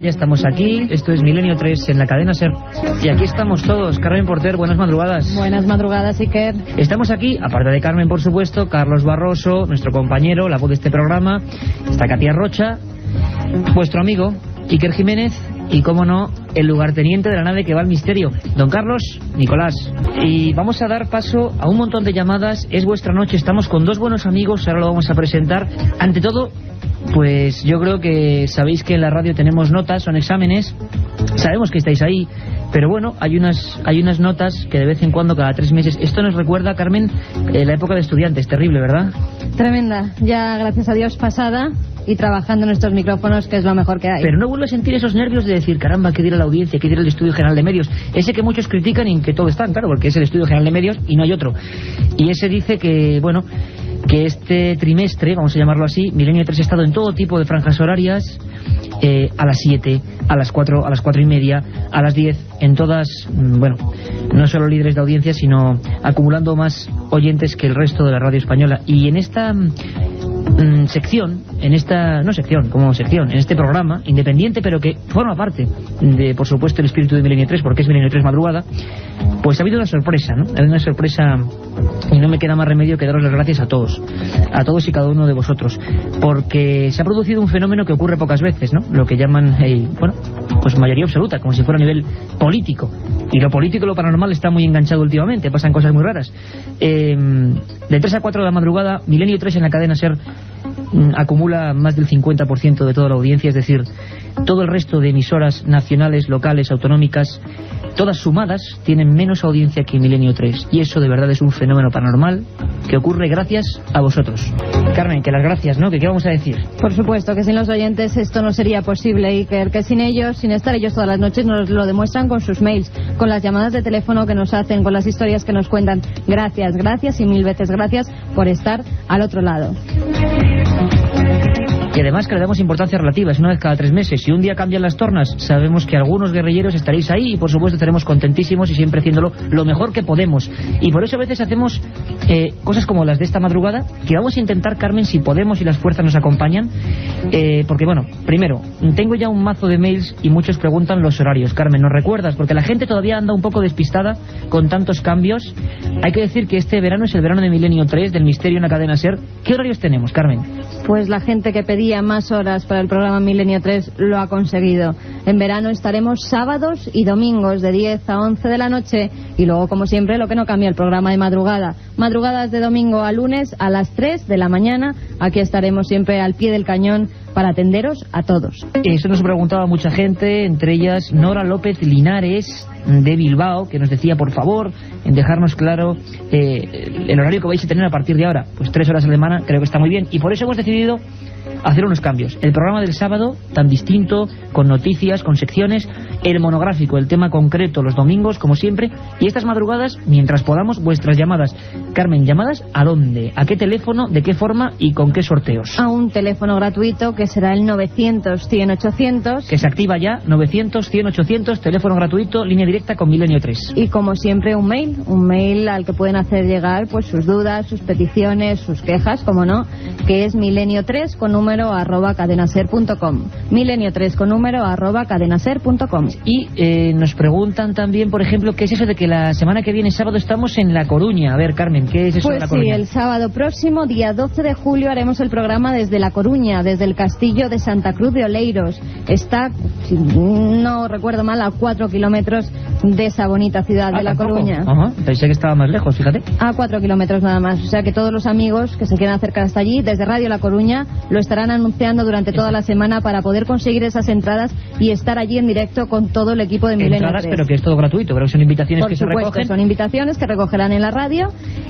Ya estamos aquí, esto es Milenio 3 en la cadena SER. Y aquí estamos todos. Carmen Porter, buenas madrugadas. Buenas madrugadas, Iker. Estamos aquí, aparte de Carmen, por supuesto, Carlos Barroso, nuestro compañero, la voz de este programa. Está Katia Rocha, vuestro amigo, Iker Jiménez. Y, cómo no, el lugarteniente de la nave que va al misterio, don Carlos Nicolás. Y vamos a dar paso a un montón de llamadas. Es vuestra noche, estamos con dos buenos amigos, ahora lo vamos a presentar. Ante todo, pues yo creo que sabéis que en la radio tenemos notas, son exámenes. Sabemos que estáis ahí, pero bueno, hay unas notas que de vez en cuando, cada 3 meses... Esto nos recuerda, Carmen, la época de estudiantes, terrible, ¿verdad? Tremenda, ya gracias a Dios pasada, y trabajando en estos micrófonos, que es lo mejor que hay. Pero no vuelvo a sentir esos nervios de decir, caramba, ¿qué dirá la audiencia? ¿Qué dirá el Estudio General de Medios? Ese que muchos critican y en que todo están, claro, porque es el Estudio General de Medios y no hay otro. Y ese dice que, bueno, que este trimestre, vamos a llamarlo así, Milenio 3 ha estado en todo tipo de franjas horarias, a las 7, a las 4, a las 4 y media, a las 10, en todas, bueno, no solo líderes de audiencia, sino acumulando más oyentes que el resto de la radio española. Y en esta sección, en este programa independiente, pero que forma parte de, por supuesto, el espíritu de Milenio 3, porque es Milenio 3 madrugada, pues ha habido una sorpresa, ¿no? Ha habido una sorpresa, y no me queda más remedio que daros las gracias a todos y cada uno de vosotros, porque se ha producido un fenómeno que ocurre pocas veces, ¿no? Lo que llaman, bueno, pues mayoría absoluta, como si fuera a nivel político. Y lo político y lo paranormal está muy enganchado últimamente, pasan cosas muy raras. De 3 a 4 de la madrugada, Milenio 3 en la cadena SER acumula más del 50% de toda la audiencia, es decir, todo el resto de emisoras nacionales, locales, autonómicas, todas sumadas, tienen menos audiencia que Milenio 3. Y eso de verdad es un fenómeno paranormal que ocurre gracias a vosotros. Carmen, que las gracias, ¿no? ¿Qué vamos a decir? Por supuesto, que sin los oyentes esto no sería posible, Iker, que sin ellos, sin estar ellos todas las noches, nos lo demuestran con sus mails, con las llamadas de teléfono que nos hacen, con las historias que nos cuentan. Gracias, gracias y mil veces gracias por estar al otro lado. Y además que le damos importancia relativa, es una vez cada 3 meses. Si un día cambian las tornas, sabemos que algunos guerrilleros estaréis ahí y por supuesto estaremos contentísimos y siempre haciéndolo lo mejor que podemos. Y por eso a veces hacemos cosas como las de esta madrugada, que vamos a intentar, Carmen, si podemos y las fuerzas nos acompañan, porque bueno, primero, tengo ya un mazo de mails y muchos preguntan los horarios. Carmen, ¿nos recuerdas? Porque la gente todavía anda un poco despistada con tantos cambios. Hay que decir que este verano es el verano de Milenio 3, del misterio en la cadena SER. ¿Qué horarios tenemos, Carmen? Pues la gente que pedía más horas para el programa Milenio 3 lo ha conseguido. En verano estaremos sábados y domingos de 10 a 11 de la noche y luego, como siempre, lo que no cambia, el programa de madrugada. Madrugadas de domingo a lunes a las 3 de la mañana. Aquí estaremos siempre al pie del cañón para atenderos a todos. Eso nos preguntaba mucha gente, entre ellas Nora López Linares de Bilbao, que nos decía, por favor, en dejarnos claro el horario que vais a tener a partir de ahora. Pues 3 horas a la semana creo que está muy bien, y por eso hemos decidido hacer unos cambios. El programa del sábado, tan distinto, con noticias, con secciones, el monográfico, el tema concreto, los domingos, como siempre, y estas madrugadas, mientras podamos, vuestras llamadas. Carmen, ¿llamadas a dónde? ¿A qué teléfono? ¿De qué forma? ¿Y con qué sorteos? A un teléfono gratuito que será el 900-100-800. Que se activa ya, 900-100-800, teléfono gratuito, línea directa con Milenio 3. Y como siempre un mail al que pueden hacer llegar pues sus dudas, sus peticiones, sus quejas, como no, que es milenio3 con número @cadenaser.com. Milenio3 con número @cadenaser.com. Y nos preguntan también, por ejemplo, ¿qué es eso de que la semana que viene, sábado, estamos en La Coruña? A ver, Carmen, ¿qué es eso pues de La Coruña? Pues sí, el sábado próximo, día 12 de julio, haremos el programa desde La Coruña, desde el castillo de Santa Cruz de Oleiros. Está, si no recuerdo mal, a 4 kilómetros de esa bonita ciudad de La Coruña. Ajá, pensé que estaba más lejos, fíjate. A 4 kilómetros nada más. O sea que todos los amigos que se quieran acercar hasta allí, desde Radio La Coruña, lo estarán anunciando durante toda la semana para poder conseguir esas entradas y estar allí en directo con todo el equipo de Milenio 3. Entradas, pero que es todo gratuito, pero son invitaciones que se recogen. Son invitaciones que recogerán en la radio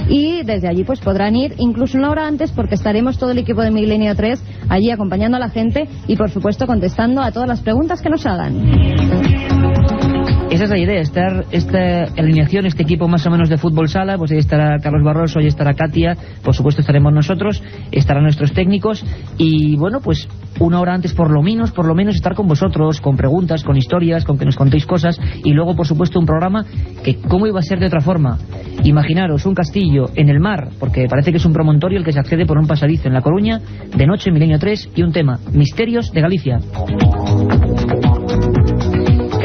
y desde allí pues podrán ir incluso una hora antes, porque estaremos todo el equipo de Milenio 3 allí acompañando a la gente y por supuesto contestando a todas las preguntas que nos hagan. Esa es la idea, esta alineación, este equipo más o menos de fútbol sala, pues ahí estará Carlos Barroso, ahí estará Katia, por supuesto estaremos nosotros, estarán nuestros técnicos y bueno, pues una hora antes por lo menos estar con vosotros, con preguntas, con historias, con que nos contéis cosas y luego por supuesto un programa que ¿cómo iba a ser de otra forma? Imaginaros un castillo en el mar, porque parece que es un promontorio el que se accede por un pasadizo en La Coruña, de noche Milenio 3 y un tema, Misterios de Galicia.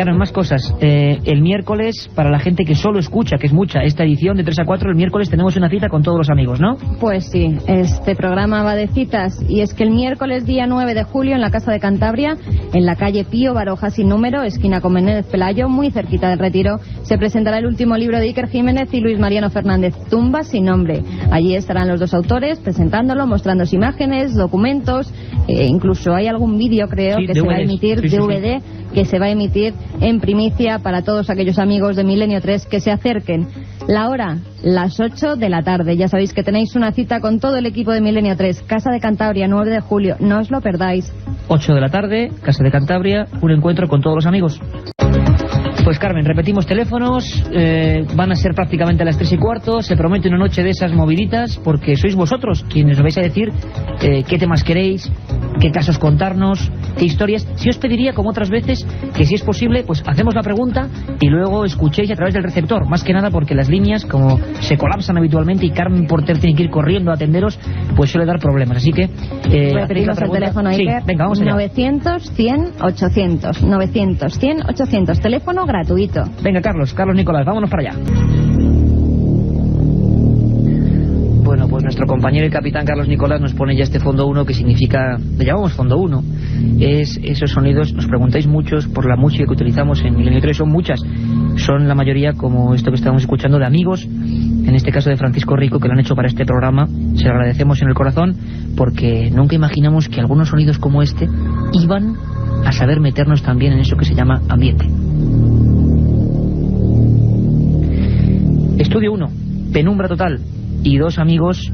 Carmen, más cosas. El miércoles, para la gente que solo escucha, que es mucha, esta edición de 3 a 4, el miércoles tenemos una cita con todos los amigos, ¿no? Pues sí, este programa va de citas, y es que el miércoles día 9 de julio en la Casa de Cantabria, en la calle Pío Baroja sin número, esquina con Menéndez Pelayo, muy cerquita del Retiro, se presentará el último libro de Iker Jiménez y Luis Mariano Fernández, Tumbas sin nombre. Allí estarán los dos autores presentándolo, mostrando imágenes, documentos, incluso hay algún vídeo, creo, que se va a emitir, DVD, que se va a emitir en primicia para todos aquellos amigos de Milenio 3 que se acerquen. La hora, las 8 de la tarde. Ya sabéis que tenéis una cita con todo el equipo de Milenio 3, Casa de Cantabria, 9 de julio. No os lo perdáis. 8 de la tarde, Casa de Cantabria, un encuentro con todos los amigos. Pues Carmen, repetimos teléfonos, van a ser prácticamente las 3 y cuarto, se promete una noche de esas moviditas, porque sois vosotros quienes os vais a decir qué temas queréis, qué casos contarnos, qué historias. Si os pediría, como otras veces, que si es posible, pues hacemos la pregunta y luego escuchéis a través del receptor, más que nada porque las líneas, como se colapsan habitualmente y Carmen Porter tiene que ir corriendo a atenderos, pues suele dar problemas, así que... repetimos el teléfono, Iker. Sí, venga, vamos allá. 900-100-800, 900-100-800, teléfono gratuito. Venga, Carlos Nicolás, vámonos para allá. Bueno, pues nuestro compañero y capitán Carlos Nicolás nos pone ya este fondo 1, que significa, le llamamos fondo 1, es esos sonidos. Nos preguntáis muchos por la música que utilizamos en Milenio 3, son muchas, son la mayoría como esto que estábamos escuchando de amigos, en este caso de Francisco Rico, que lo han hecho para este programa. Se lo agradecemos en el corazón, porque nunca imaginamos que algunos sonidos como este iban a saber meternos también en eso que se llama ambiente. Estudio 1, penumbra total, y dos amigos,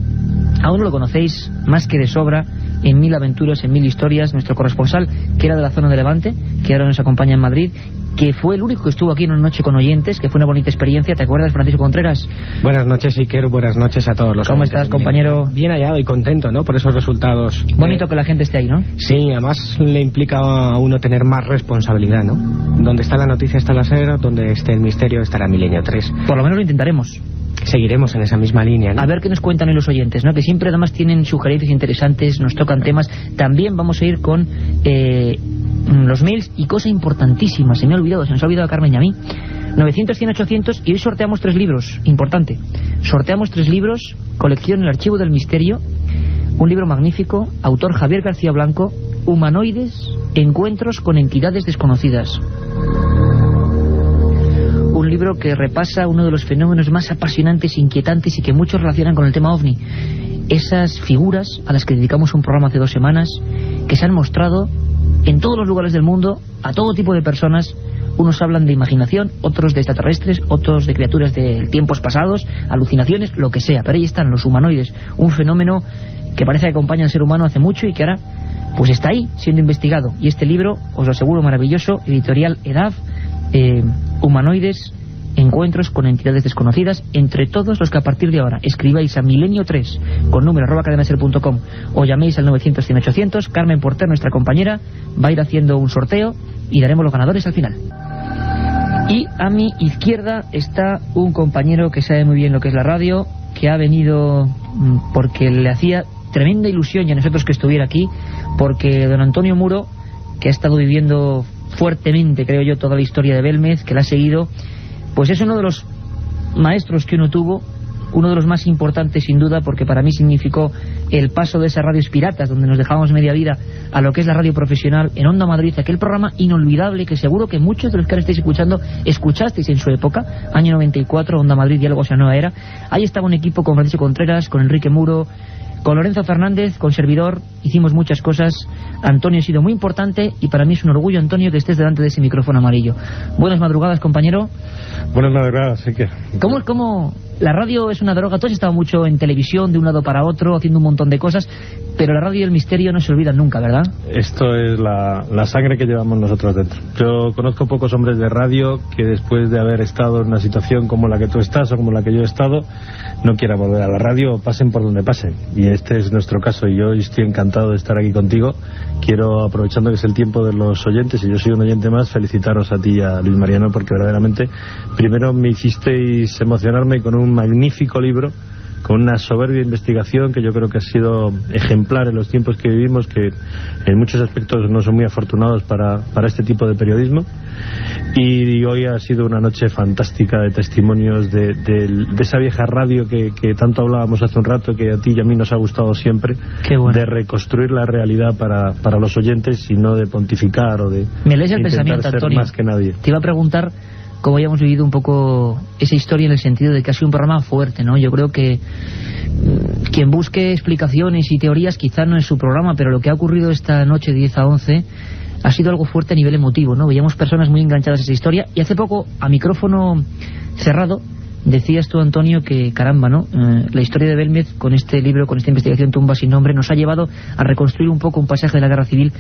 aún no lo conocéis más que de sobra, en Mil Aventuras, en Mil Historias, nuestro corresponsal, que era de la zona de Levante, que ahora nos acompaña en Madrid, que fue el único que estuvo aquí en una noche con oyentes, que fue una bonita experiencia. ¿Te acuerdas, Francisco Contreras? Buenas noches, Iker, buenas noches a todos los ¿Cómo estás, compañero? Bien hallado y contento, ¿no?, por esos resultados. Bonito que la gente esté ahí, ¿no? Sí, además le implica a uno tener más responsabilidad, ¿no? Donde está la noticia está la SER, donde esté el misterio estará Milenio 3. Por lo menos lo intentaremos. Seguiremos en esa misma línea, ¿no? A ver qué nos cuentan hoy los oyentes, ¿no? Que siempre además tienen sugerencias interesantes, nos tocan temas. También vamos a ir con los mails y cosa importantísima, se me ha olvidado, se nos ha olvidado a Carmen y a mí. 900-100-800, y hoy sorteamos 3 libros, importante. Sorteamos 3 libros, colección El Archivo del Misterio, un libro magnífico, autor Javier García Blanco, Humanoides, encuentros con entidades desconocidas. Un libro que repasa uno de los fenómenos más apasionantes, inquietantes y que muchos relacionan con el tema OVNI. Esas figuras a las que dedicamos un programa hace 2 semanas, que se han mostrado en todos los lugares del mundo, a todo tipo de personas. Unos hablan de imaginación, otros de extraterrestres, otros de criaturas de tiempos pasados, alucinaciones, lo que sea. Pero ahí están los humanoides, un fenómeno que parece que acompaña al ser humano hace mucho y que ahora pues está ahí siendo investigado. Y este libro, os lo aseguro, maravilloso, editorial EDAV, Humanoides, encuentros con entidades desconocidas, entre todos los que a partir de ahora escribáis a milenio3 con número @cadenaser.com o llaméis al 900-100-800. Carmen Porter, nuestra compañera, va a ir haciendo un sorteo y daremos los ganadores al final. Y a mi izquierda está un compañero que sabe muy bien lo que es la radio, que ha venido porque le hacía tremenda ilusión, y a nosotros que estuviera aquí, porque don Antonio Muro, que ha estado viviendo fuertemente, creo yo, toda la historia de Belmez, que la ha seguido, pues es uno de los maestros que uno tuvo, uno de los más importantes sin duda, porque para mí significó el paso de esas radios piratas donde nos dejábamos media vida a lo que es la radio profesional en Onda Madrid, aquel programa inolvidable que seguro que muchos de los que ahora estáis escuchando escuchasteis en su época, año 94, Onda Madrid, Diálogos a Nueva Era. Ahí estaba un equipo con Francisco Contreras, con Enrique Muro, con Lorenzo Fernández, con servidor, hicimos muchas cosas. Antonio ha sido muy importante y para mí es un orgullo, Antonio, que estés delante de ese micrófono amarillo. Buenas madrugadas, compañero. Buenas madrugadas, sí que... ¿Cómo la radio es una droga? Tú has estado mucho en televisión, de un lado para otro, haciendo un montón de cosas, pero la radio y el misterio no se olvidan nunca, ¿verdad? Esto es la sangre que llevamos nosotros dentro. Yo conozco pocos hombres de radio que después de haber estado en una situación como la que tú estás o como la que yo he estado, no quieran volver a la radio, pasen por donde pasen. Y este es nuestro caso y yo estoy encantado de estar aquí contigo. Quiero, aprovechando que es el tiempo de los oyentes y yo soy un oyente más, felicitaros a ti y a Luis Mariano, porque verdaderamente primero me hicisteis emocionarme con un magnífico libro con una soberbia investigación que yo creo que ha sido ejemplar en los tiempos que vivimos, que en muchos aspectos no son muy afortunados para este tipo de periodismo. Y hoy ha sido una noche fantástica de testimonios de esa vieja radio que tanto hablábamos hace un rato, que a ti y a mí nos ha gustado siempre. Qué bueno. De reconstruir la realidad para los oyentes y no de pontificar o de me lees el intentar pensamiento, ser Antonio. más que nadie. Te iba a preguntar cómo hayamos vivido un poco esa historia, en el sentido de que ha sido un programa fuerte, ¿no? Yo creo que quien busque explicaciones y teorías quizá no es su programa, pero lo que ha ocurrido esta noche de 10 a 11 ha sido algo fuerte a nivel emotivo, ¿no? Veíamos personas muy enganchadas a esa historia, y hace poco, a micrófono cerrado, decías tú, Antonio, que caramba, ¿no? La historia de Belmez, con este libro, con esta investigación Tumba sin nombre, nos ha llevado a reconstruir un poco un pasaje de la guerra civil.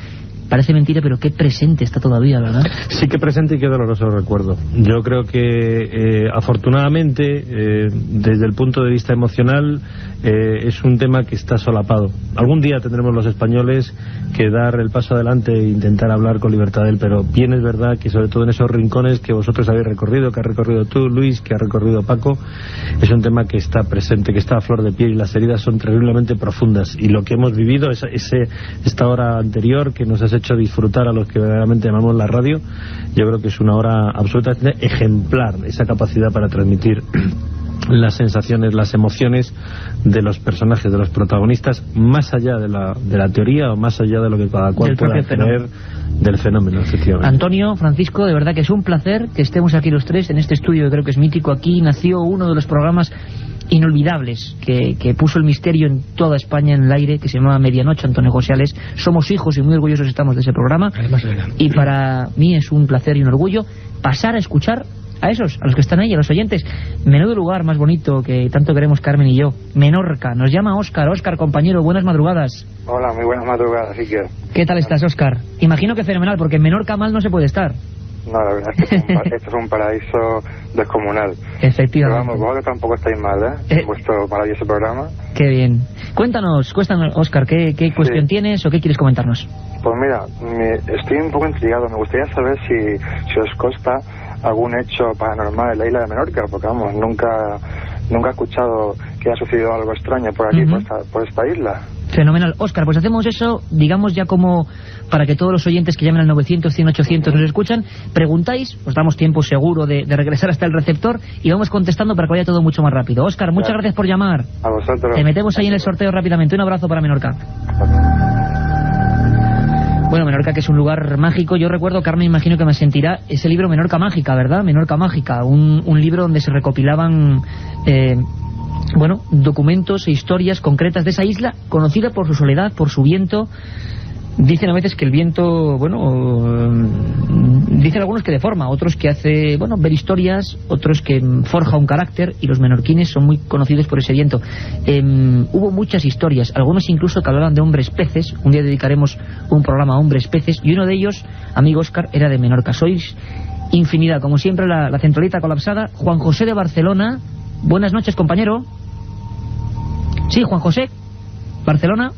Parece mentira, pero qué presente está todavía, ¿verdad? Sí, qué presente y qué doloroso recuerdo. Yo creo que afortunadamente, desde el punto de vista emocional, es un tema que está solapado. Algún día tendremos los españoles que dar el paso adelante e intentar hablar con libertad de él, pero bien es verdad que sobre todo en esos rincones que vosotros habéis recorrido, que has recorrido tú, Luis, que ha recorrido Paco, es un tema que está presente, que está a flor de piel, y las heridas son terriblemente profundas, y lo que hemos vivido, esta hora anterior que nos has hecho disfrutar a los que verdaderamente amamos la radio, yo creo que es una hora absolutamente ejemplar, esa capacidad para transmitir las sensaciones, las emociones de los personajes, de los protagonistas, más allá de la teoría o más allá de lo que cada cual pueda creer del fenómeno, efectivamente. Antonio, Francisco, de verdad que es un placer que estemos aquí los tres en este estudio, que creo que es mítico. Aquí nació uno de los programas inolvidables que puso el misterio en toda España en el aire, que se llamaba Medianoche, Antonio José Ales. Somos hijos y muy orgullosos estamos de ese programa. Y para mí es un placer y un orgullo pasar a escuchar a los que están ahí, a los oyentes. Menudo lugar más bonito que tanto queremos Carmen y yo. Menorca. Nos llama Óscar. Óscar, compañero, buenas madrugadas. Hola, muy buenas madrugadas, Iker. ¿Qué tal estás, Óscar? Imagino que fenomenal, porque en Menorca mal no se puede estar. No, la verdad es que esto es un paraíso descomunal. Efectivamente. Pero vamos, vosotros tampoco estáis mal, ¿eh? Vuestro maravilloso programa. Qué bien. Cuéntanos, Óscar, ¿qué cuestión tienes o qué quieres comentarnos? Pues mira, estoy un poco intrigado. Me gustaría saber si os consta algún hecho paranormal en la isla de Menorca, porque vamos, nunca he escuchado que haya sucedido algo extraño por aquí, por esta isla. Fenomenal. Óscar, pues hacemos eso, digamos, ya como para que todos los oyentes que llamen al 900, 100, 800 nos escuchan, preguntáis, os damos tiempo seguro de regresar hasta el receptor y vamos contestando para que vaya todo mucho más rápido. Óscar, muchas gracias por llamar. A vosotros. Te metemos ahí en el sorteo rápidamente. Un abrazo para Menorca. Bueno, Menorca, que es un lugar mágico. Yo recuerdo, Carmen, imagino que me sentirá ese libro Menorca Mágica, ¿verdad? Menorca Mágica, un libro donde se recopilaban documentos e historias concretas de esa isla, conocida por su soledad, por su viento. Dicen a veces que el viento, dicen algunos que deforma, otros que hace, ver historias, otros que forja un carácter, y los menorquines son muy conocidos por ese viento. Hubo muchas historias, algunos incluso que hablaban de hombres peces. Un día dedicaremos un programa a hombres peces, y uno de ellos, amigo Óscar, era de Menorca. Sois infinidad, como siempre, la centralita colapsada. Juan José de Barcelona, buenas noches, compañero. Sí, Juan José, Barcelona.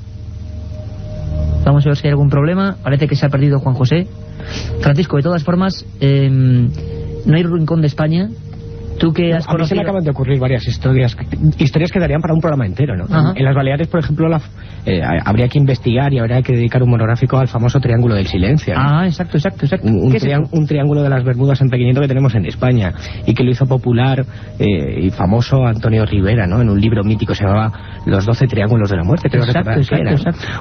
Vamos a ver si hay algún problema. Parece que se ha perdido Juan José. Francisco, de todas formas, no hay rincón de España. Tú que has conocido... A mí se me acaban de ocurrir varias historias que darían para un programa entero, ¿no? Ajá. En las Baleares, por ejemplo, habría que investigar y habría que dedicar un monográfico al famoso Triángulo del Silencio, ¿no? Ah, exacto. Un triángulo de las Bermudas en pequeñito que tenemos en España, y que lo hizo popular y famoso Antonio Rivera, ¿no? En un libro mítico se llamaba Los 12 Triángulos de la Muerte, creo recordar que era,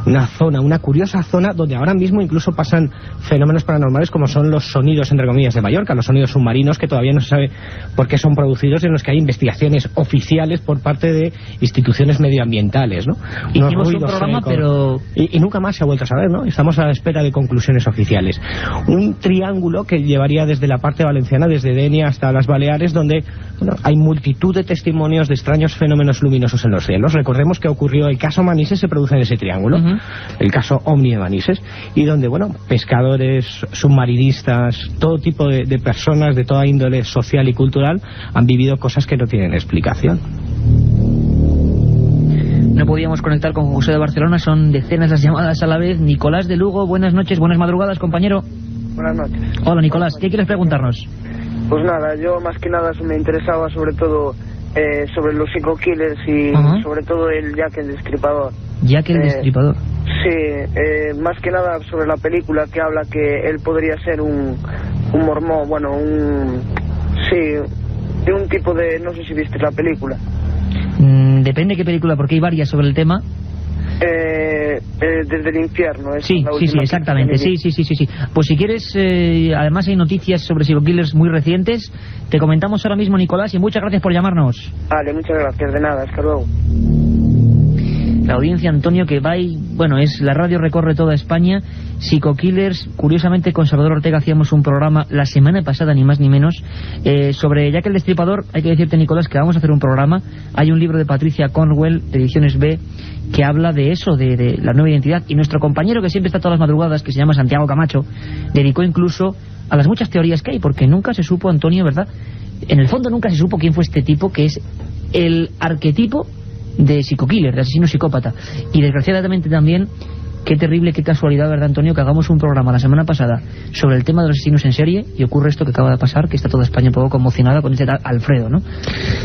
¿no? Una curiosa zona donde ahora mismo incluso pasan fenómenos paranormales, como son los sonidos, entre comillas, de Mallorca, los sonidos submarinos, que todavía no se sabe por qué son producidos, en los que hay investigaciones oficiales por parte de instituciones medioambientales, ¿no? Hicimos un programa, pero... Y nunca más se ha vuelto a saber, ¿no? Estamos a la espera de conclusiones oficiales. Un triángulo que llevaría desde la parte valenciana, desde Denia hasta las Baleares, donde hay multitud de testimonios de extraños fenómenos luminosos en los cielos. Recordemos que ocurrió el caso Manises, se produce en ese triángulo, el caso Omni de Manises, y donde, pescadores, submarinistas, todo tipo de personas de toda índole social y cultural han vivido cosas que no tienen explicación. No podíamos conectar con José de Barcelona, son decenas las llamadas a la vez. Nicolás de Lugo, buenas noches, buenas madrugadas, compañero. Buenas noches. Hola, Nicolás, ¿qué quieres preguntarnos? Pues nada, yo más que nada me interesaba sobre todo sobre los psico-killers y sobre todo el Jack el Destripador. Jack el Destripador. Sí, más que nada sobre la película, que habla que él podría ser un mormón, bueno, de un tipo de... no sé si viste la película. Depende qué película, porque hay varias sobre el tema. Desde el infierno. Sí, exactamente. Sí. Pues si quieres, además hay noticias sobre psico-killers muy recientes. Te comentamos ahora mismo, Nicolás, y muchas gracias por llamarnos. Vale, muchas gracias, de nada, hasta luego. La audiencia, Antonio, que va y... bueno, la radio recorre toda España. Psico-killers, curiosamente con Salvador Ortega hacíamos un programa la semana pasada, ni más ni menos, sobre Jack el Destripador. Hay que decirte, Nicolás, que vamos a hacer un programa. Hay un libro de Patricia Cornwell, de Ediciones B, que habla de eso, de la nueva identidad. Y nuestro compañero, que siempre está todas las madrugadas, que se llama Santiago Camacho, dedicó incluso a las muchas teorías que hay, porque nunca se supo, Antonio, ¿verdad? En el fondo nunca se supo quién fue este tipo, que es el arquetipo de psico-killer, de asesino psicópata. Y desgraciadamente también, qué terrible, qué casualidad, ¿verdad, Antonio?, que hagamos un programa la semana pasada sobre el tema de los asesinos en serie y ocurre esto que acaba de pasar, que está toda España un poco conmocionada con este tal Alfredo, ¿no?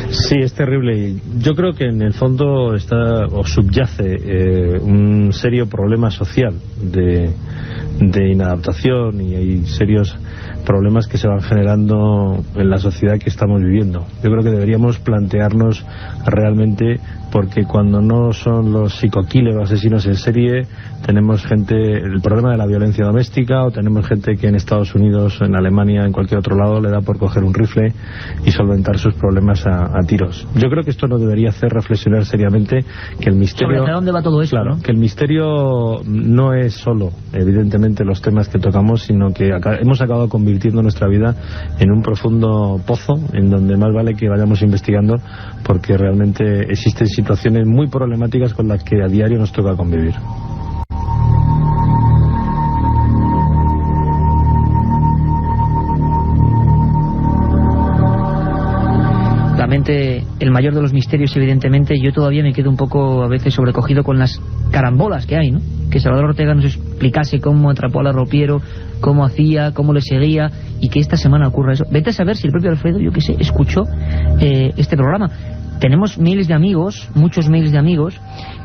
Sí, es terrible. Yo creo que en el fondo está o subyace un serio problema social de inadaptación, y hay serios problemas que se van generando en la sociedad que estamos viviendo. Yo creo que deberíamos plantearnos realmente, porque cuando no son los psico-killers o asesinos en serie, tenemos el problema de la violencia doméstica, o tenemos gente que en Estados Unidos, en Alemania, en cualquier otro lado, le da por coger un rifle y solventar sus problemas a tiros. Yo creo que esto nos debería hacer reflexionar seriamente que el misterio... ¿Sobre dónde va todo eso? Claro, ¿no? que el misterio no es solo, evidentemente, los temas que tocamos, sino que hemos acabado convirtiendo nuestra vida en un profundo pozo, en donde más vale que vayamos investigando, porque realmente existen situaciones muy problemáticas con las que a diario nos toca convivir. El mayor de los misterios, evidentemente. Yo todavía me quedo un poco a veces sobrecogido con las carambolas que hay, ¿no? Que Salvador Ortega nos explicase cómo atrapó al arropiero, cómo hacía, cómo le seguía, y que esta semana ocurra eso. Vete a saber si el propio Alfredo, yo qué sé, escuchó este programa. Tenemos miles de amigos, muchos miles de amigos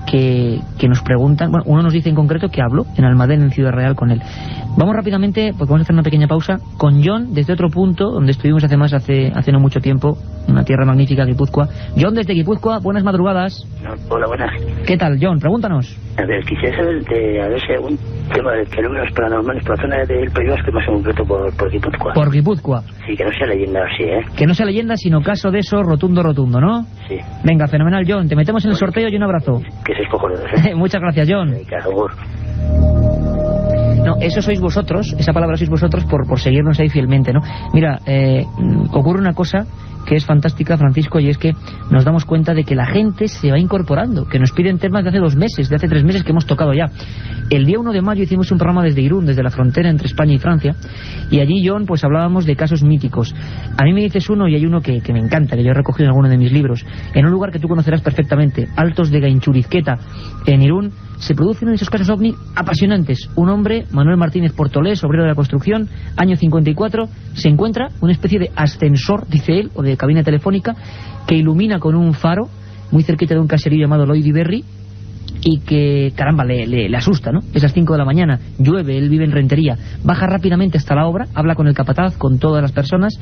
que nos preguntan. Bueno, uno nos dice en concreto que habló en Almadén, en Ciudad Real, con él. Vamos rápidamente, porque vamos a hacer una pequeña pausa, con John, desde otro punto, donde estuvimos hace no mucho tiempo, una tierra magnífica, Guipúzcoa. John, desde Guipúzcoa, buenas madrugadas. Hola, buenas. ¿Qué tal, John? Pregúntanos. A ver, quisiera saber si algún tema de fenómenos paranormales por la zona del País Vasco, más en concreto por Guipúzcoa. Por Guipúzcoa. Sí, que no sea leyenda así, ¿eh? Que no sea leyenda, sino caso de eso, rotundo, ¿no? Sí. Venga, fenomenal, John. Te metemos en el sorteo y un abrazo. Que seis cojonudos, ¿eh? Muchas gracias, John. No, eso sois vosotros, esa palabra sois vosotros por seguirnos ahí fielmente, ¿no? Mira, ocurre una cosa que es fantástica, Francisco, y es que nos damos cuenta de que la gente se va incorporando, que nos piden temas de hace 2 meses, de hace 3 meses que hemos tocado ya. El día 1 de mayo hicimos un programa desde Irún, desde la frontera entre España y Francia, y allí, John, pues hablábamos de casos míticos. A mí me dices uno, y hay uno que me encanta, que yo he recogido en alguno de mis libros, en un lugar que tú conocerás perfectamente, Altos de Gainchurizqueta, en Irún. Se produce uno de esos casos ovni apasionantes. Un hombre, Manuel Martínez Portolés, obrero de la construcción, año 54, se encuentra una especie de ascensor, dice él, o de cabina telefónica, que ilumina con un faro muy cerquita de un caserío llamado Lloyd Berry, y que, caramba, le asusta, ¿no? Es las 5 de la mañana, llueve, él vive en Rentería, baja rápidamente hasta la obra, habla con el capataz, con todas las personas,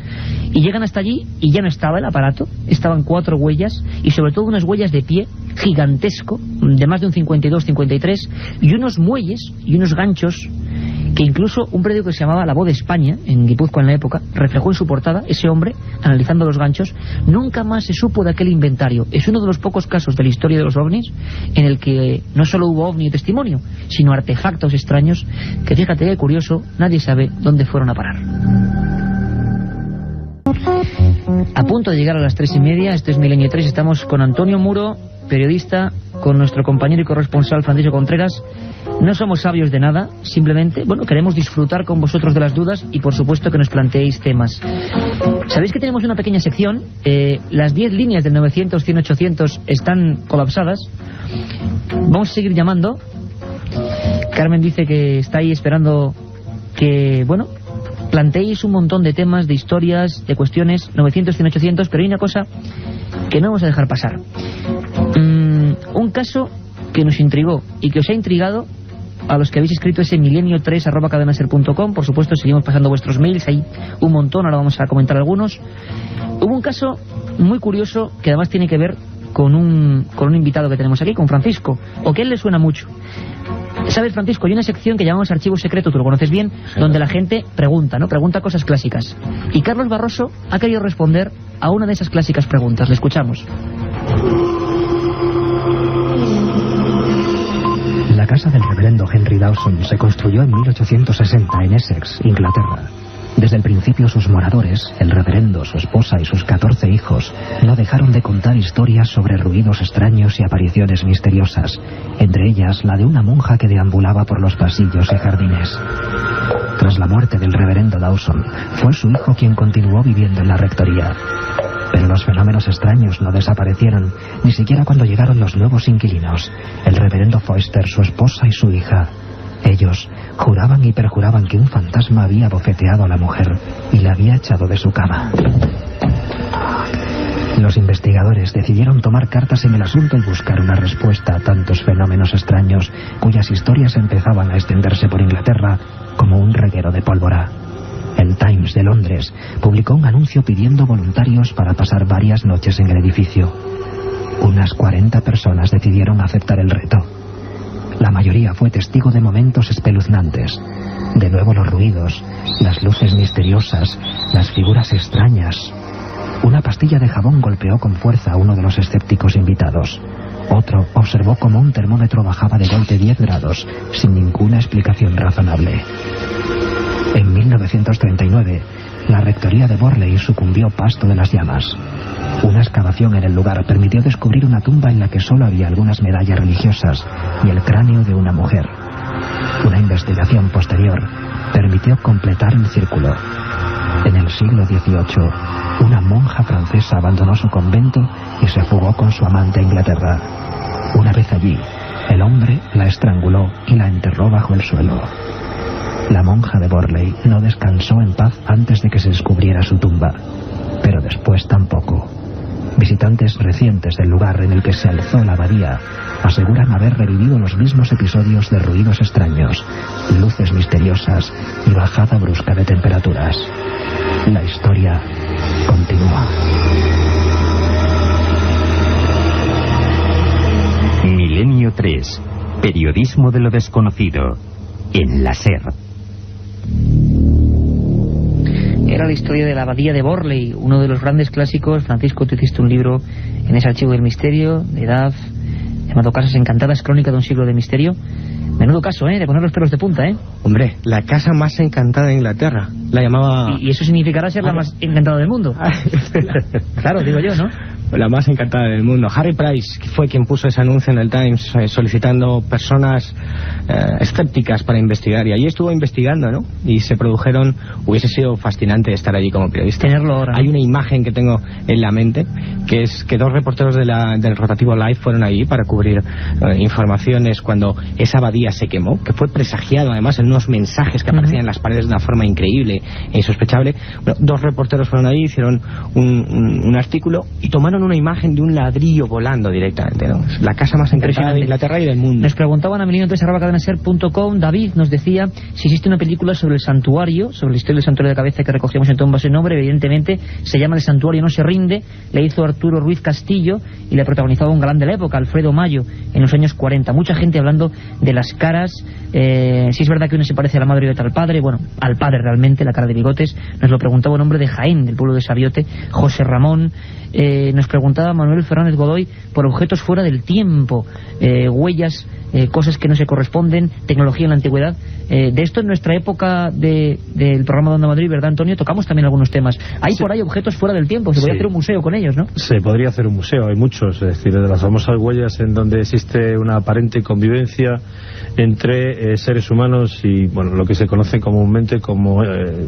y llegan hasta allí, y ya no estaba el aparato, estaban 4 huellas, y sobre todo unas huellas de pie, gigantesco, de más de un 52-53, y unos muelles, y unos ganchos, que incluso un periódico que se llamaba La Voz de España, en Guipúzcoa en la época, reflejó en su portada. Ese hombre, analizando los ganchos, nunca más se supo de aquel inventario. Es uno de los pocos casos de la historia de los ovnis en el que no solo hubo ovni y testimonio, sino artefactos extraños que, fíjate qué curioso, nadie sabe dónde fueron a parar. A punto de llegar a las 3:30, esto es Milenio 3, estamos con Antonio Muro, periodista, con nuestro compañero y corresponsal Francisco Contreras. No somos sabios de nada, simplemente, bueno, queremos disfrutar con vosotros de las dudas y por supuesto que nos planteéis temas. Sabéis que tenemos una pequeña sección, las 10 líneas del 900, 100, 800 están colapsadas. Vamos a seguir llamando. Carmen dice que está ahí esperando que, bueno, planteéis un montón de temas, de historias, de cuestiones, 900, 100, 800, pero hay una cosa que no vamos a dejar pasar. Un caso que nos intrigó y que os ha intrigado a los que habéis escrito ese milenio3@cadenaser.com. Por supuesto, seguimos pasando vuestros mails, hay un montón, ahora vamos a comentar algunos. Hubo un caso muy curioso que además tiene que ver con un invitado que tenemos aquí, con Francisco, o que a él le suena mucho. ¿Sabes, Francisco? Hay una sección que llamamos Archivo Secreto, tú lo conoces bien, donde la gente pregunta, ¿no? Pregunta cosas clásicas. Y Carlos Barroso ha querido responder a una de esas clásicas preguntas. Le escuchamos. La casa del reverendo Henry Dawson se construyó en 1860 en Essex, Inglaterra. Desde el principio sus moradores, el reverendo, su esposa y sus 14 hijos, no dejaron de contar historias sobre ruidos extraños y apariciones misteriosas, entre ellas la de una monja que deambulaba por los pasillos y jardines. Tras la muerte del reverendo Dawson, fue su hijo quien continuó viviendo en la rectoría. Pero los fenómenos extraños no desaparecieron, ni siquiera cuando llegaron los nuevos inquilinos, el reverendo Foster, su esposa y su hija. Ellos juraban y perjuraban que un fantasma había bofeteado a la mujer y la había echado de su cama. Los investigadores decidieron tomar cartas en el asunto y buscar una respuesta a tantos fenómenos extraños cuyas historias empezaban a extenderse por Inglaterra como un reguero de pólvora. El Times de Londres publicó un anuncio pidiendo voluntarios para pasar varias noches en el edificio. Unas 40 personas decidieron aceptar el reto. La mayoría fue testigo de momentos espeluznantes. De nuevo los ruidos, las luces misteriosas, las figuras extrañas. Una pastilla de jabón golpeó con fuerza a uno de los escépticos invitados. Otro observó cómo un termómetro bajaba de golpe 10 grados, sin ninguna explicación razonable. En 1939, la rectoría de Borley sucumbió pasto de las llamas. Una excavación en el lugar permitió descubrir una tumba en la que solo había algunas medallas religiosas y el cráneo de una mujer. Una investigación posterior permitió completar el círculo. En el siglo XVIII, una monja francesa abandonó su convento y se fugó con su amante a Inglaterra. Una vez allí, el hombre la estranguló y la enterró bajo el suelo. La monja de Borley no descansó en paz antes de que se descubriera su tumba, pero después tampoco. Visitantes recientes del lugar en el que se alzó la abadía aseguran haber revivido los mismos episodios de ruidos extraños, luces misteriosas y bajada brusca de temperaturas. La historia continúa. Milenio 3. Periodismo de lo desconocido. En la SER. Era la historia de la abadía de Borley, uno de los grandes clásicos. Francisco, tú hiciste un libro en ese archivo del misterio, de edad, llamado Casas Encantadas, crónica de un siglo de misterio. Menudo caso, de poner los pelos de punta, Hombre, la casa más encantada de Inglaterra. La llamaba... Y eso significará ser la más encantada del mundo. Claro, digo yo, ¿no? La más encantada del mundo. Harry Price fue quien puso ese anuncio en el Times solicitando personas escépticas para investigar, y allí estuvo investigando, ¿no? Y se produjeron... Hubiese sido fascinante estar allí como periodista. Tenerlo ahora. Hay una imagen que tengo en la mente, que es que 2 reporteros del rotativo Live fueron allí para cubrir informaciones cuando esa abadía se quemó, que fue presagiado además en unos mensajes que aparecían en las paredes de una forma increíble e insospechable. Bueno, 2 reporteros fueron allí, hicieron un artículo y tomaron una imagen de un ladrillo volando directamente, ¿no? La casa más encantada de Inglaterra y del mundo. Nos preguntaban a milenio3@cadenaser.com. David nos decía si existe una película sobre el santuario, sobre la historia del santuario de cabeza que recogíamos en tumbas en nombre. Evidentemente se llama El santuario no se rinde, le hizo Arturo Ruiz Castillo y le protagonizaba un galán de la época, Alfredo Mayo, en los años 40. Mucha gente hablando de las caras. Si es verdad que uno se parece a la madre y otra al padre, bueno, al padre realmente, la cara de bigotes. Nos lo preguntaba un hombre de Jaén, del pueblo de Sabiote, José Ramón. Nos preguntaba Manuel Fernández Godoy por objetos fuera del tiempo, huellas, cosas que no se corresponden, tecnología en la antigüedad. De esto en nuestra época del programa de Onda Madrid, ¿verdad, Antonio? Tocamos también algunos temas. Hay por ahí objetos fuera del tiempo, se podría hacer un museo con ellos, ¿no? Se podría hacer un museo, hay muchos, es decir, de las famosas huellas en donde existe una aparente convivencia entre seres humanos y, bueno, lo que se conoce comúnmente como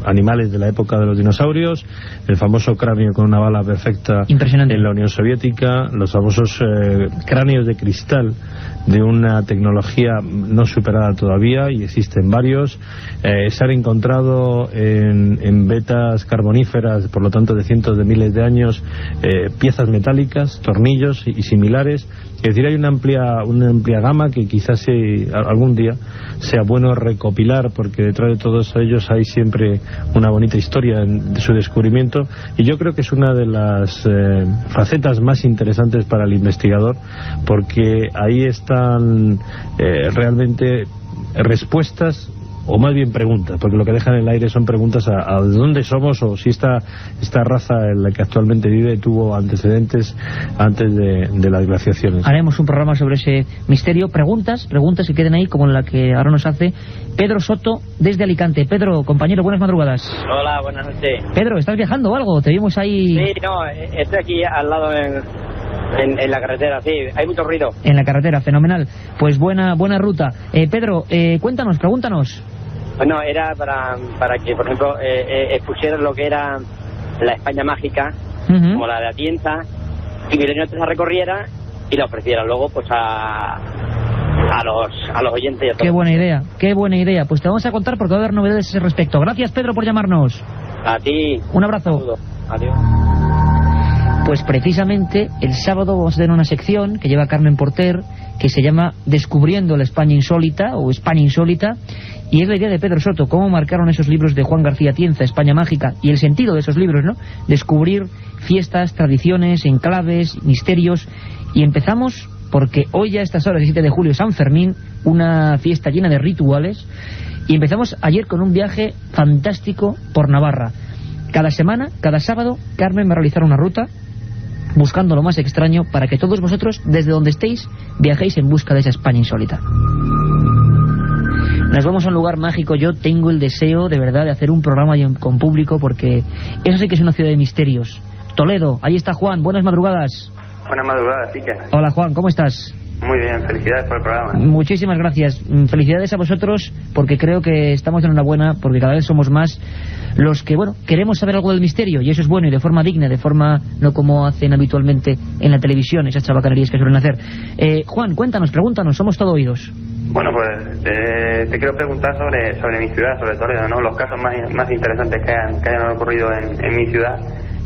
animales de la época de los dinosaurios, el famoso cráneo con una bala perfecta en la Unión Soviética, los famosos cráneos de cristal de una tecnología no superada todavía, y existen varios. Se han encontrado en vetas carboníferas, por lo tanto de cientos de miles de años, piezas metálicas, tornillos y similares. Es decir, hay una amplia gama que quizás algún día sea bueno recopilar, porque detrás de todos ellos hay siempre una bonita historia de su descubrimiento, y yo creo que es una de las facetas más interesantes para el investigador, porque ahí están realmente respuestas, o más bien preguntas, porque lo que dejan en el aire son preguntas a dónde somos, o si esta raza en la que actualmente vive tuvo antecedentes antes de las glaciaciones. Haremos un programa sobre ese misterio. Preguntas que queden ahí, como la que ahora nos hace Pedro Soto desde Alicante. Pedro, compañero, buenas madrugadas. Hola, buenas noches. Pedro, ¿estás viajando o algo? Te vimos ahí... Sí, no, estoy aquí al lado en la carretera, sí, hay mucho ruido. En la carretera, fenomenal. Pues buena ruta. Pedro, cuéntanos, pregúntanos. Bueno, era para que, por ejemplo, expusieran lo que era la España mágica, como la de Atienza, y Milenio 3 la recorriera y la ofreciera luego pues a los oyentes y a todos. Qué buena idea. Pues te vamos a contar porque va a haber novedades a ese respecto. Gracias, Pedro, por llamarnos. A ti. Un abrazo. Saludo. Adiós. Pues precisamente el sábado vamos a tener una sección que lleva Carmen Porter, que se llama Descubriendo la España Insólita, o España Insólita, y es la idea de Pedro Soto, cómo marcaron esos libros de Juan García Atienza, España Mágica, y el sentido de esos libros, ¿no? Descubrir fiestas, tradiciones, enclaves, misterios. Y empezamos porque hoy ya a estas horas, el 7 de julio, San Fermín, una fiesta llena de rituales, y empezamos ayer con un viaje fantástico por Navarra. Cada semana, cada sábado, Carmen me realizará una ruta buscando lo más extraño para que todos vosotros, desde donde estéis, viajéis en busca de esa España insólita. Nos vamos a un lugar mágico. Yo tengo el deseo, de verdad, de hacer un programa con público, porque eso sí que es una ciudad de misterios. Toledo, ahí está Juan, buenas madrugadas. Buenas madrugadas, Quique. Hola Juan, ¿cómo estás? Muy bien, felicidades por el programa. Muchísimas gracias. Felicidades a vosotros, porque creo que estamos en una buena, porque cada vez somos más los que, bueno, queremos saber algo del misterio, y eso es bueno, y de forma digna, de forma no como hacen habitualmente en la televisión, esas chabacanerías que suelen hacer. Juan, cuéntanos, pregúntanos, somos todo oídos. Bueno, pues te quiero preguntar sobre mi ciudad, sobre Toledo, ¿no? Los casos más interesantes que hayan ocurrido en mi ciudad,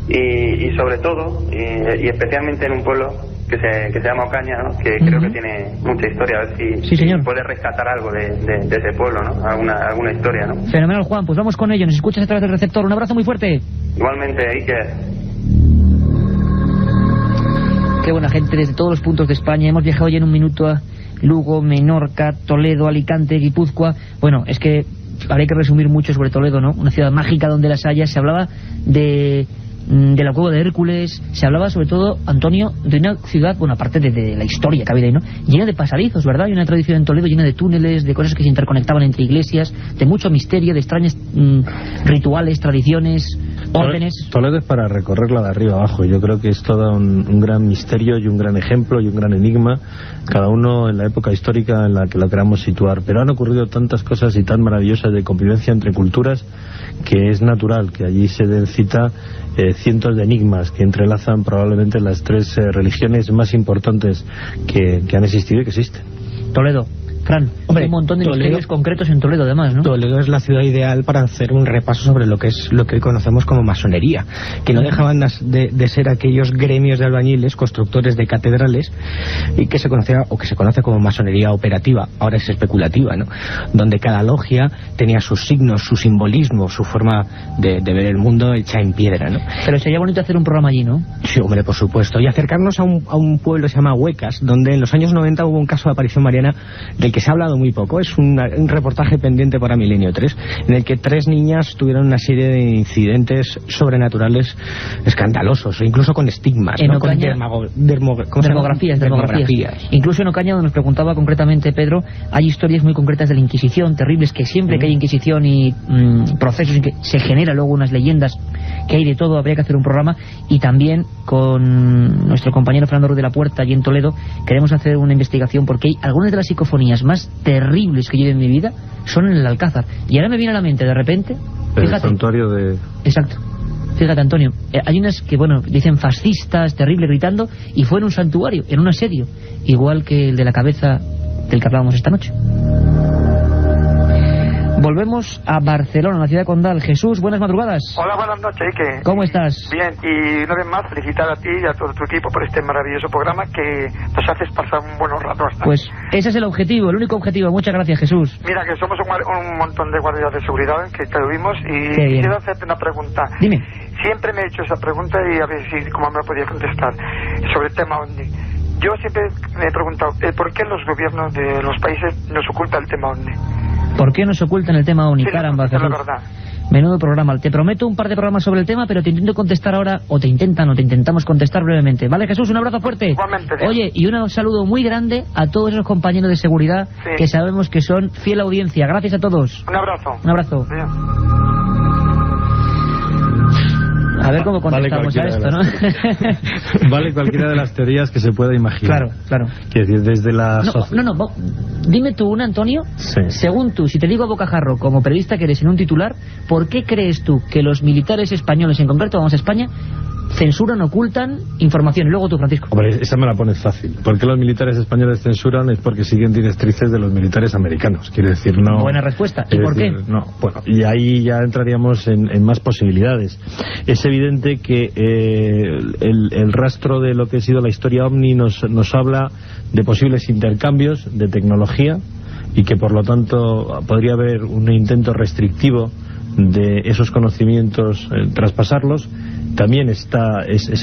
y sobre todo, y especialmente en un pueblo que se llama Ocaña, ¿no? Que creo que tiene mucha historia. A ver si puedes rescatar algo de ese pueblo, ¿no? Alguna historia, ¿no? Fenomenal, Juan, pues vamos con ello. Nos escuchas a través del receptor. Un abrazo muy fuerte. Igualmente, Iker. Qué buena gente desde todos los puntos de España. Hemos viajado ya en un minuto a Lugo, Menorca, Toledo, Alicante, Guipúzcoa. Bueno, es que habría que resumir mucho sobre Toledo, ¿no? Una ciudad mágica donde las haya. Se hablaba de la cueva de Hércules, se hablaba sobre todo, Antonio, de una ciudad, bueno, aparte de la historia que había ahí, ¿no? Llena de pasadizos, ¿verdad? Hay una tradición en Toledo llena de túneles, de cosas que se interconectaban entre iglesias, de mucho misterio, de extraños rituales, tradiciones, órdenes. Toledo es para recorrerla de arriba abajo. Yo creo que es todo un gran misterio y un gran ejemplo y un gran enigma, cada uno en la época histórica en la que lo queramos situar. Pero han ocurrido tantas cosas y tan maravillosas de convivencia entre culturas, que es natural que allí se den cita cientos de enigmas que entrelazan probablemente las tres religiones más importantes que han existido y que existen. Toledo. Fran, hombre, hay un montón de misterios concretos en Toledo, además, ¿no? Toledo es la ciudad ideal para hacer un repaso sobre lo que hoy conocemos como masonería, que no dejaban de ser aquellos gremios de albañiles, constructores de catedrales, y que se conoce como masonería operativa, ahora es especulativa, ¿no? Donde cada logia tenía sus signos, su simbolismo, su forma de ver el mundo hecha en piedra, ¿no? Pero sería bonito hacer un programa allí, ¿no? Sí, hombre, por supuesto. Y acercarnos a un pueblo que se llama Huecas, donde en los años 90 hubo un caso de aparición mariana del que se ha hablado muy poco. Es un reportaje pendiente para Milenio 3, en el que 3 niñas tuvieron una serie de incidentes sobrenaturales escandalosos, incluso con estigmas, en ¿no? Ocaña, con dermografías. Incluso en Ocaña, donde nos preguntaba concretamente Pedro, hay historias muy concretas de la Inquisición, terribles, que siempre que hay Inquisición y procesos en que se genera luego unas leyendas, que hay de todo. Habría que hacer un programa. Y también con nuestro compañero Fernando Ruiz de la Puerta, allí en Toledo, queremos hacer una investigación, porque hay algunas de las psicofonías más terribles que yo he en mi vida son en el Alcázar. Y ahora me viene a la mente de repente, fíjate, el santuario de... Exacto. Fíjate, Antonio, hay unas que, bueno, dicen fascistas, terrible, gritando, y fue en un santuario, en un asedio, igual que el de la cabeza del que hablábamos esta noche. Volvemos a Barcelona, la ciudad condal. Jesús, buenas madrugadas. Hola, buenas noches, Ike. ¿Cómo estás? Bien, y una vez más felicitar a ti y a todo tu equipo por este maravilloso programa que nos haces pasar un buen rato hasta. Pues ese es el objetivo, el único objetivo. Muchas gracias, Jesús. Mira, que somos un montón de guardias de seguridad que tuvimos y quiero hacerte una pregunta. Dime. Siempre me he hecho esa pregunta y a ver si cómo me podía contestar sobre el tema OVNI. Yo siempre me he preguntado ¿por qué los gobiernos de los países nos ocultan el tema OVNI? ¿Por qué nos ocultan el tema OVNI? Sí, Caramba, Jesús. Menudo programa. Te prometo un par de programas sobre el tema, pero te intento contestar ahora, o te intentamos contestar brevemente. ¿Vale, Jesús? Un abrazo fuerte. Igualmente. Oye, y un saludo muy grande a todos esos compañeros de seguridad que sabemos que son fiel audiencia. Gracias a todos. Un abrazo. Un abrazo. Bien. A ver cómo contestamos a esto, ¿no? Vale cualquiera de las teorías que se pueda imaginar. Claro. Quiero decir, desde la... No. Dime tú una, Antonio. Sí. Según tú, si te digo a bocajarro, como periodista que eres en un titular, ¿por qué crees tú que los militares españoles, en concreto, vamos a España, censuran, ocultan información? Y luego tú, Francisco. Hombre, esa me la pones fácil. ¿Por qué los militares españoles censuran? Es porque siguen directrices de los militares americanos. Quiero decir, no... Buena respuesta. ¿Y por qué? No, bueno, y ahí ya entraríamos en más posibilidades. Es evidente que el rastro de lo que ha sido la historia OVNI nos habla de posibles intercambios de tecnología y que por lo tanto podría haber un intento restrictivo de esos conocimientos, traspasarlos. También es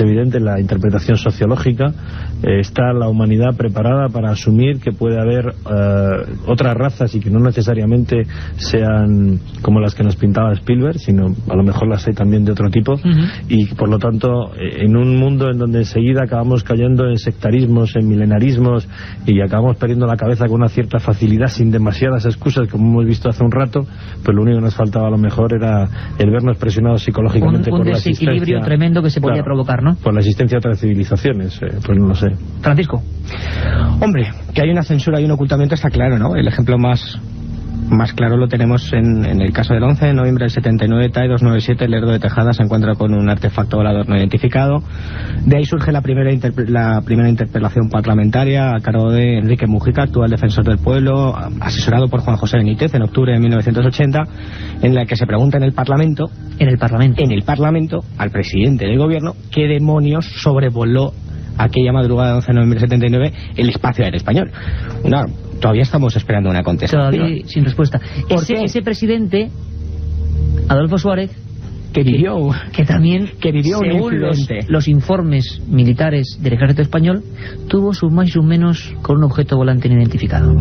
evidente la interpretación sociológica. Está la humanidad preparada para asumir que puede haber otras razas y que no necesariamente sean como las que nos pintaba Spielberg, sino a lo mejor las hay también de otro tipo. Y por lo tanto, en un mundo en donde enseguida acabamos cayendo en sectarismos, en milenarismos y acabamos perdiendo la cabeza con una cierta facilidad, sin demasiadas excusas, como hemos visto hace un rato, pues lo único que nos faltaba a lo mejor era el vernos presionados psicológicamente por la existencia tremendo que se podía provocar, ¿no? Por la existencia de otras civilizaciones, pues no lo sé. Francisco. Hombre, que hay una censura y un ocultamiento está claro, ¿no? El ejemplo más claro lo tenemos en el caso del 11 de noviembre del 79, TAE 297, Lerdo de Tejada se encuentra con un artefacto volador no identificado. De ahí surge la primera interpelación parlamentaria a cargo de Enrique Mujica, actual defensor del pueblo, asesorado por Juan José Benítez en octubre de 1980, en la que se pregunta en el Parlamento al presidente del gobierno qué demonios sobrevoló aquella madrugada del 11 de noviembre del 79 el espacio aéreo español. Todavía estamos esperando una contestación. Todavía sin respuesta. Ese presidente, Adolfo Suárez, que vivió según los informes militares del ejército español, tuvo sus más y sus menos con un objeto volante no identificado.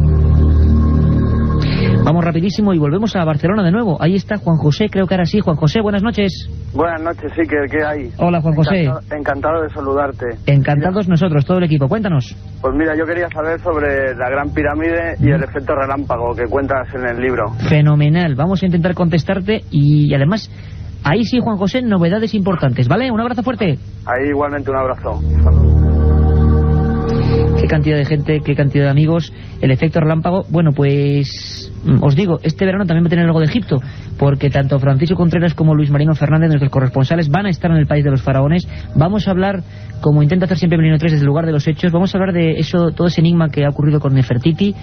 Vamos rapidísimo y volvemos a Barcelona de nuevo. Ahí está Juan José, creo que ahora sí. Juan José, buenas noches. Buenas noches, sí, ¿qué hay? Hola, Juan José. Encantado de saludarte. Encantados nosotros, todo el equipo. Cuéntanos. Pues mira, yo quería saber sobre la Gran Pirámide y el efecto relámpago que cuentas en el libro. Fenomenal. Vamos a intentar contestarte y además, ahí sí, Juan José, novedades importantes, ¿vale? Un abrazo fuerte. Ahí igualmente un abrazo. Qué cantidad de gente, qué cantidad de amigos. El efecto relámpago, bueno, pues os digo, este verano también va a tener algo de Egipto, porque tanto Francisco Contreras como Luis Marino Fernández, nuestros corresponsales, van a estar en el país de los faraones. Vamos a hablar, como intenta hacer siempre Milenio 3, desde el lugar de los hechos. Vamos a hablar de eso, todo ese enigma que ha ocurrido con Nefertiti.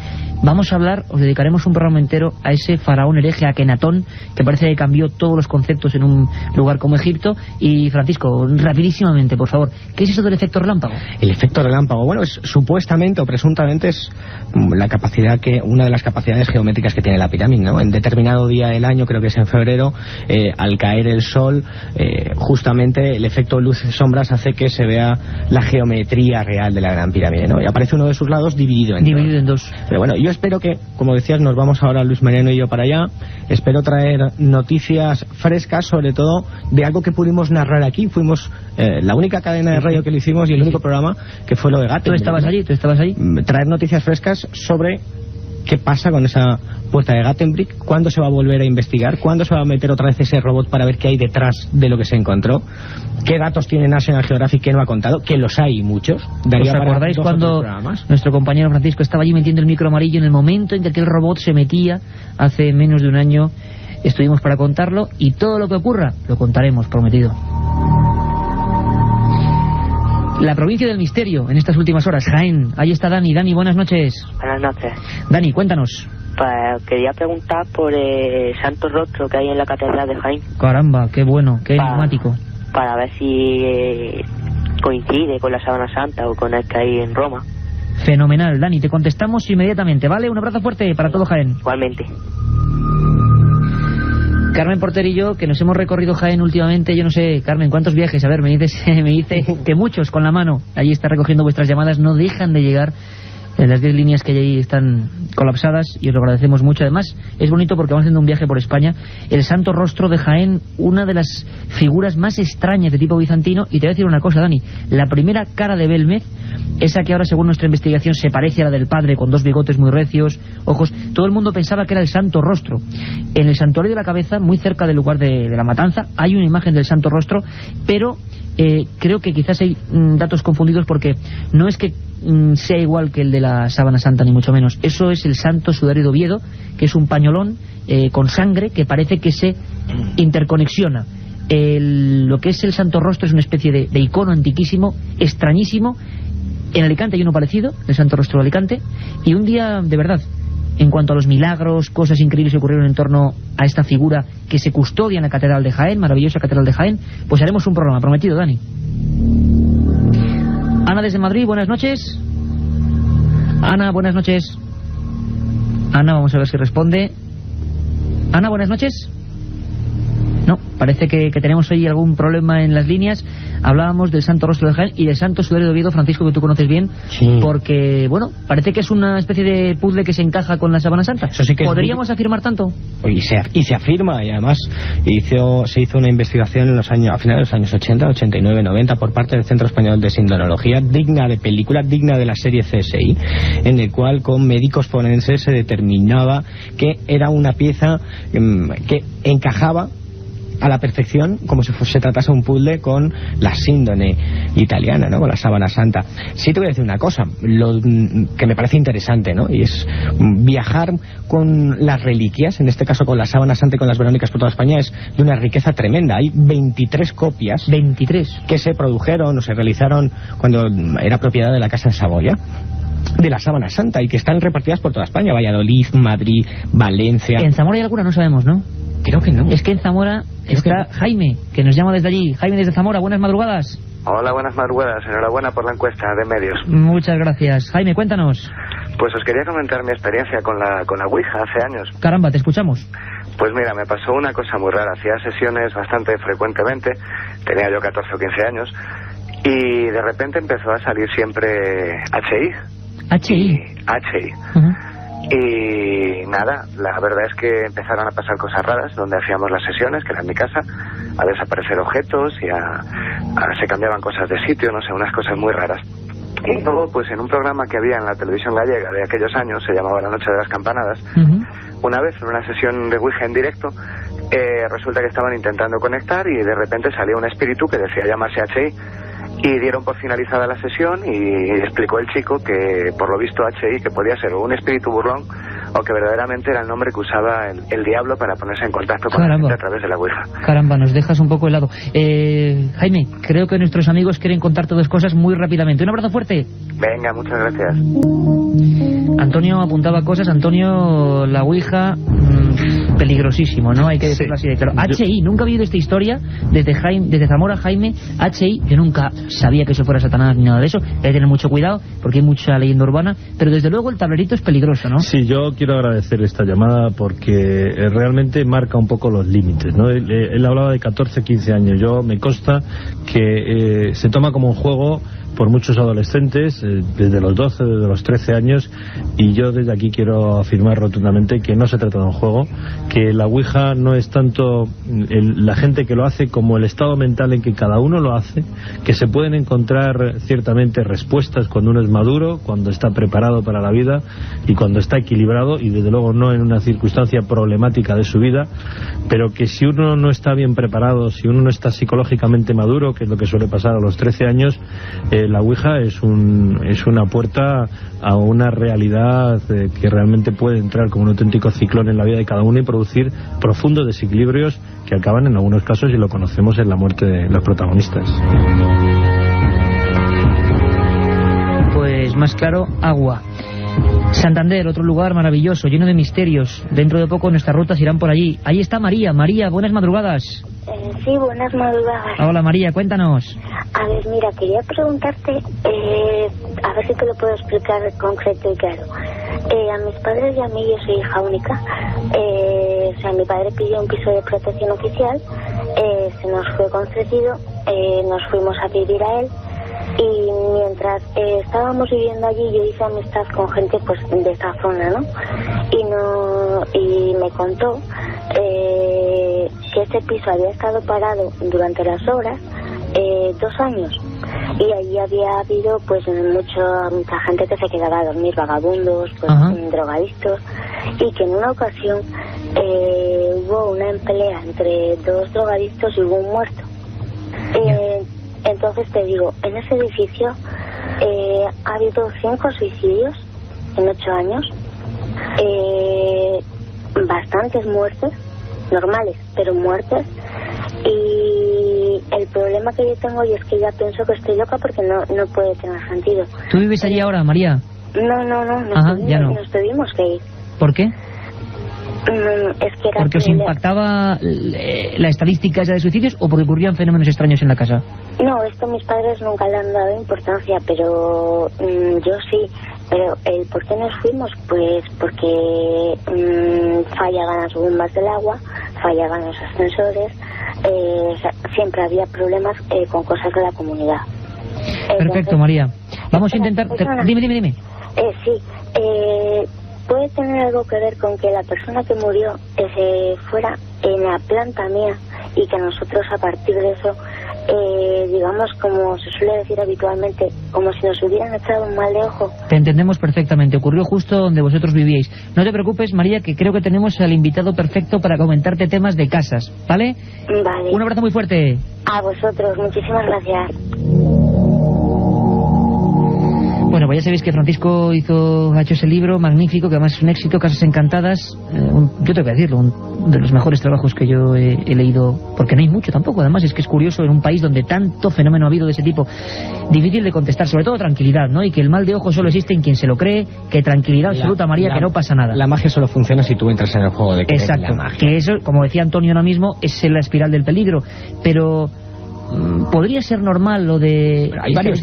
Vamos a hablar, os dedicaremos un programa entero a ese faraón hereje, Akenatón, que parece que cambió todos los conceptos en un lugar como Egipto. Y Francisco, rapidísimamente, por favor, ¿qué es eso del efecto relámpago? El efecto relámpago, bueno, es supuestamente o presuntamente es la capacidad una de las capacidades geométricas que tiene la pirámide, ¿no? En determinado día del año, creo que es en febrero, al caer el sol, justamente el efecto luces y sombras hace que se vea la geometría real de la Gran Pirámide, ¿no? Y aparece uno de sus lados dividido en dos. Pero bueno, yo espero que, como decías, nos vamos ahora Luis Mariano y yo para allá. Espero traer noticias frescas, sobre todo de algo que pudimos narrar aquí. Fuimos la única cadena de radio que lo hicimos y el único programa que fue lo de Gato. ¿Tú estabas allí? Traer noticias frescas sobre qué pasa con esa puerta de Gattenbrick, cuándo se va a volver a investigar, cuándo se va a meter otra vez ese robot para ver qué hay detrás de lo que se encontró, qué datos tiene National Geographic que no ha contado, que los hay muchos. ¿Os acordáis cuando nuestro compañero Francisco estaba allí metiendo el micro amarillo en el momento en que aquel robot se metía hace menos de un año? Estuvimos para contarlo y todo lo que ocurra lo contaremos, prometido. La provincia del misterio en estas últimas horas, Jaén. Ahí está Dani. Dani, buenas noches. Buenas noches. Dani, cuéntanos. Pues quería preguntar por el Santo Rostro que hay en la Catedral de Jaén. Caramba, qué bueno, qué enigmático. Para ver si coincide con la Sábana Santa o con el que hay en Roma. Fenomenal, Dani, te contestamos inmediatamente, ¿vale? Un abrazo fuerte para todo Jaén. Igualmente. Carmen Porter y yo, que nos hemos recorrido Jaén últimamente, yo no sé, Carmen, ¿cuántos viajes? A ver, me dice que muchos con la mano. Allí está recogiendo vuestras llamadas, no dejan de llegar. En las 10 líneas que hay ahí están colapsadas y os lo agradecemos mucho. Además, es bonito porque vamos haciendo un viaje por España. El Santo Rostro de Jaén, una de las figuras más extrañas de tipo bizantino. Y te voy a decir una cosa, Dani, la primera cara de Belmez, esa que ahora según nuestra investigación se parece a la del padre, con 2 bigotes muy recios, ojos, todo el mundo pensaba que era el Santo Rostro. En el Santuario de la Cabeza, muy cerca del lugar de la matanza, hay una imagen del Santo Rostro, pero creo que quizás hay datos confundidos, porque no es que sea igual que el de la Sábana Santa, ni mucho menos. Eso es el Santo Sudario de Oviedo, que es un pañolón con sangre que parece que se interconexiona. Lo que es el Santo Rostro es una especie de icono antiquísimo, extrañísimo. En Alicante hay uno parecido, el Santo Rostro de Alicante. Y un día, de verdad, en cuanto a los milagros, cosas increíbles que ocurrieron en torno a esta figura que se custodia en la Catedral de Jaén, maravillosa Catedral de Jaén, pues haremos un programa prometido, Dani. Ana desde Madrid, buenas noches. Ana, buenas noches. Ana, vamos a ver si responde. Ana, buenas noches. No, parece que tenemos hoy algún problema en las líneas. Hablábamos del Santo Rostro de Jaén y del Santo Sudario de Oviedo, Francisco, que tú conoces bien, sí. Porque, bueno, parece que es una especie de puzzle que se encaja con la Sábana Santa. Eso sí que ¿podríamos afirmar tanto? Y se afirma, y además se hizo una investigación a finales de los años 80, 89, 90, por parte del Centro Español de Sindonología, digna de película, digna de la serie CSI, en el cual con médicos forenses se determinaba que era una pieza que encajaba a la perfección, como si se tratase un puzzle con la síndone italiana, ¿no? Con la Sábana Santa. Sí te voy a decir una cosa, que me parece interesante, ¿no? Y es viajar con las reliquias, en este caso con la Sábana Santa y con las Verónicas por toda España, es de una riqueza tremenda. Hay 23 copias. 23. Que se produjeron o se realizaron cuando era propiedad de la Casa de Saboya, de la Sábana Santa, y que están repartidas por toda España. Valladolid, Madrid, Valencia. En Zamora hay alguna, no sabemos, ¿no? Creo que no. Es que en Zamora está Jaime, que nos llama desde allí. Jaime desde Zamora, buenas madrugadas. Hola, buenas madrugadas. Enhorabuena por la encuesta de medios. Muchas gracias. Jaime, cuéntanos. Pues os quería comentar mi experiencia con la Ouija hace años. Caramba, te escuchamos. Pues mira, me pasó una cosa muy rara. Hacía sesiones bastante frecuentemente. Tenía yo 14 o 15 años. Y de repente empezó a salir siempre HI. Y nada, la verdad es que empezaron a pasar cosas raras donde hacíamos las sesiones, que era en mi casa, a desaparecer objetos y se cambiaban cosas de sitio, no sé, unas cosas muy raras. Y luego, pues en un programa que había en la televisión gallega de aquellos años, se llamaba La Noche de las Campanadas, una vez en una sesión de Ouija en directo, resulta que estaban intentando conectar y de repente salió un espíritu que decía llamarse HI. Y dieron por finalizada la sesión y explicó el chico que por lo visto HI, que podía ser un espíritu burlón o que verdaderamente era el nombre que usaba el diablo para ponerse en contacto con la gente a través de la Ouija. Caramba, nos dejas un poco helado. Jaime, creo que nuestros amigos quieren contarte 2 cosas muy rápidamente. Un abrazo fuerte. Venga, muchas gracias. Antonio apuntaba cosas. Antonio, la Ouija, peligrosísimo, ¿no? Hay que decirlo así de claro. HI, nunca había oído esta historia desde Zamora, Jaime. HI, yo nunca sabía que eso fuera Satanás ni nada de eso. Hay que tener mucho cuidado porque hay mucha leyenda urbana, pero desde luego el tablerito es peligroso, ¿no? Sí, yo quiero agradecer esta llamada porque realmente marca un poco los límites, ¿no? Él hablaba de 14, 15 años. Yo me consta que se toma como un juego por muchos adolescentes, desde los 12, desde los 13 años, y yo desde aquí quiero afirmar rotundamente que no se trata de un juego, que la Ouija no es tanto la gente que lo hace como el estado mental en que cada uno lo hace, que se pueden encontrar ciertamente respuestas cuando uno es maduro, cuando está preparado para la vida y cuando está equilibrado, y desde luego no en una circunstancia problemática de su vida, pero que si uno no está bien preparado, si uno no está psicológicamente maduro, que es lo que suele pasar a los 13 años, la Ouija es una puerta a una realidad que realmente puede entrar como un auténtico ciclón en la vida de cada uno y producir profundos desequilibrios que acaban en algunos casos, y lo conocemos, en la muerte de los protagonistas. pues más claro, agua. Santander, otro lugar maravilloso, lleno de misterios. Dentro de poco nuestras rutas irán por allí. Ahí está María. María, buenas madrugadas. Sí, buenas madrugadas. Hola María, cuéntanos. A ver, mira, quería preguntarte, a ver si te lo puedo explicar concreto y claro. A mis padres y a mí, yo soy hija única. O sea, mi padre pidió un piso de protección oficial, se nos fue concedido, nos fuimos a vivir a él. Y mientras estábamos viviendo allí, yo hice amistad con gente pues de esa zona, ¿no? Y me contó que ese piso había estado parado durante las obras 2 años. Y allí había habido pues mucha gente que se quedaba a dormir, vagabundos, pues drogadictos, y que en una ocasión hubo una pelea entre 2 drogadictos y hubo un muerto. Entonces te digo, en ese edificio ha habido 5 suicidios en 8 años, bastantes muertes, normales, pero muertes, y el problema que yo tengo y es que ya pienso que estoy loca porque no puede tener sentido. ¿Tú vives allí ahora, María? No, nos tuvimos que ir. ¿Por qué? Es que era ¿Porque os impactaba la estadística esa de suicidios o porque ocurrían fenómenos extraños en la casa? No, esto mis padres nunca le han dado importancia, pero yo sí. Pero el por qué nos fuimos, pues porque fallaban las bombas del agua, fallaban los ascensores, siempre había problemas con cosas de la comunidad. Perfecto, entonces, María. Vamos a intentar... Dime. Sí, puede tener algo que ver con que la persona que murió se fuera en la planta mía y que nosotros a partir de eso, digamos, como se suele decir habitualmente, como si nos hubieran echado un mal de ojo. Te entendemos perfectamente, ocurrió justo donde vosotros vivíais. No te preocupes, María, que creo que tenemos al invitado perfecto para comentarte temas de casas, ¿vale? Vale. Un abrazo muy fuerte. A vosotros, muchísimas gracias. Bueno, pues ya sabéis que Francisco ha hecho ese libro magnífico, que además es un éxito, Casas Encantadas. Yo tengo que decirlo, uno de los mejores trabajos que yo he leído, porque no hay mucho tampoco. Además es que es curioso, en un país donde tanto fenómeno ha habido de ese tipo, difícil de contestar, sobre todo tranquilidad, ¿no? Y que el mal de ojo solo existe en quien se lo cree, que tranquilidad absoluta, María, que no pasa nada. La magia solo funciona si tú entras en el juego de creer. Exacto, que eso, como decía Antonio ahora mismo, es la espiral del peligro, pero... podría ser normal lo de... Hay varios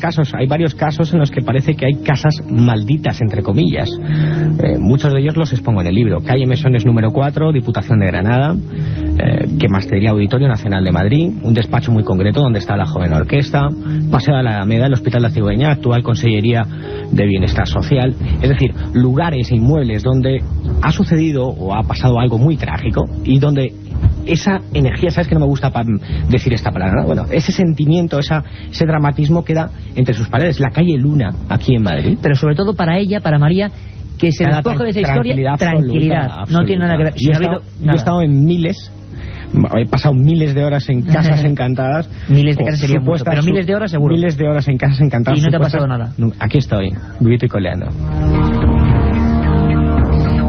casos en los que parece que hay casas malditas, entre comillas. Muchos de ellos los expongo en el libro. Calle Mesones número 4, Diputación de Granada, que más te diría Auditorio Nacional de Madrid, un despacho muy concreto donde está la Joven Orquesta, Paseo de la Alameda, el Hospital de la Cigüeña, actual Consellería de Bienestar Social. Es decir, lugares e inmuebles donde ha sucedido o ha pasado algo muy trágico y donde esa energía, sabes que no me gusta decir esta palabra, ¿no? Bueno, ese sentimiento, ese dramatismo queda entre sus paredes. La calle Luna, aquí en Madrid. Pero sobre todo para ella, para María, que se despoje de esa historia, tranquilidad. Absoluta. No tiene nada que ver. Yo he estado en miles, he pasado miles de horas en casas encantadas. Miles de casas sería mucho, pero miles de horas seguro. Miles de horas en casas encantadas. Y no te ha pasado nada. Aquí estoy, vivito y coleando.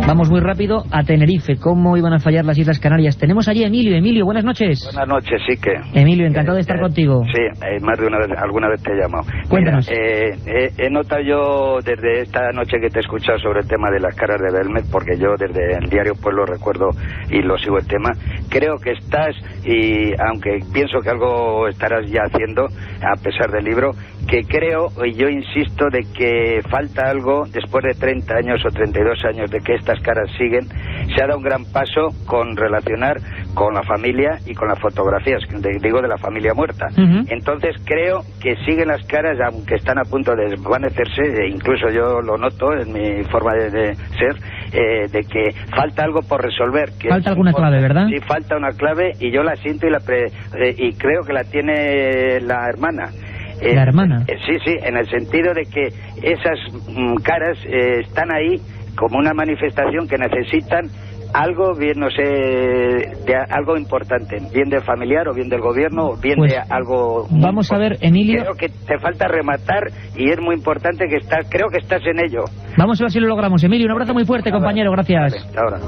Vamos muy rápido a Tenerife. ¿Cómo iban a fallar las Islas Canarias? Tenemos allí a Emilio. Emilio, buenas noches. Buenas noches, sí que... Emilio, encantado de estar contigo. Sí, más de una vez, alguna vez te he llamado. Cuéntanos. Mira, he notado yo desde esta noche que te he escuchado sobre el tema de las caras de Belmez, porque yo desde el diario pues lo recuerdo y lo sigo el tema. Creo que estás, y aunque pienso que algo estarás ya haciendo, a pesar del libro, que creo, y yo insisto, de que falta algo después de 30 años o 32 años de que estas caras siguen. Se ha dado un gran paso con relacionar con la familia y con las fotografías, digo, de la familia muerta. Entonces creo que siguen las caras, aunque están a punto de desvanecerse, incluso yo lo noto en mi forma de ser, de que falta algo por resolver. Que falta alguna clave, ¿verdad? Sí, falta una clave y yo la siento y creo que la tiene la hermana. ¿La hermana? Sí, en el sentido de que esas caras están ahí como una manifestación que necesitan algo, bien, no sé, de algo importante, bien del familiar o bien del gobierno o bien pues, de algo... Vamos a ver, Emilio... Creo que te falta rematar y es muy importante que creo que estás en ello. Vamos a ver si lo logramos. Emilio, un abrazo muy fuerte, compañero, gracias. Ahora.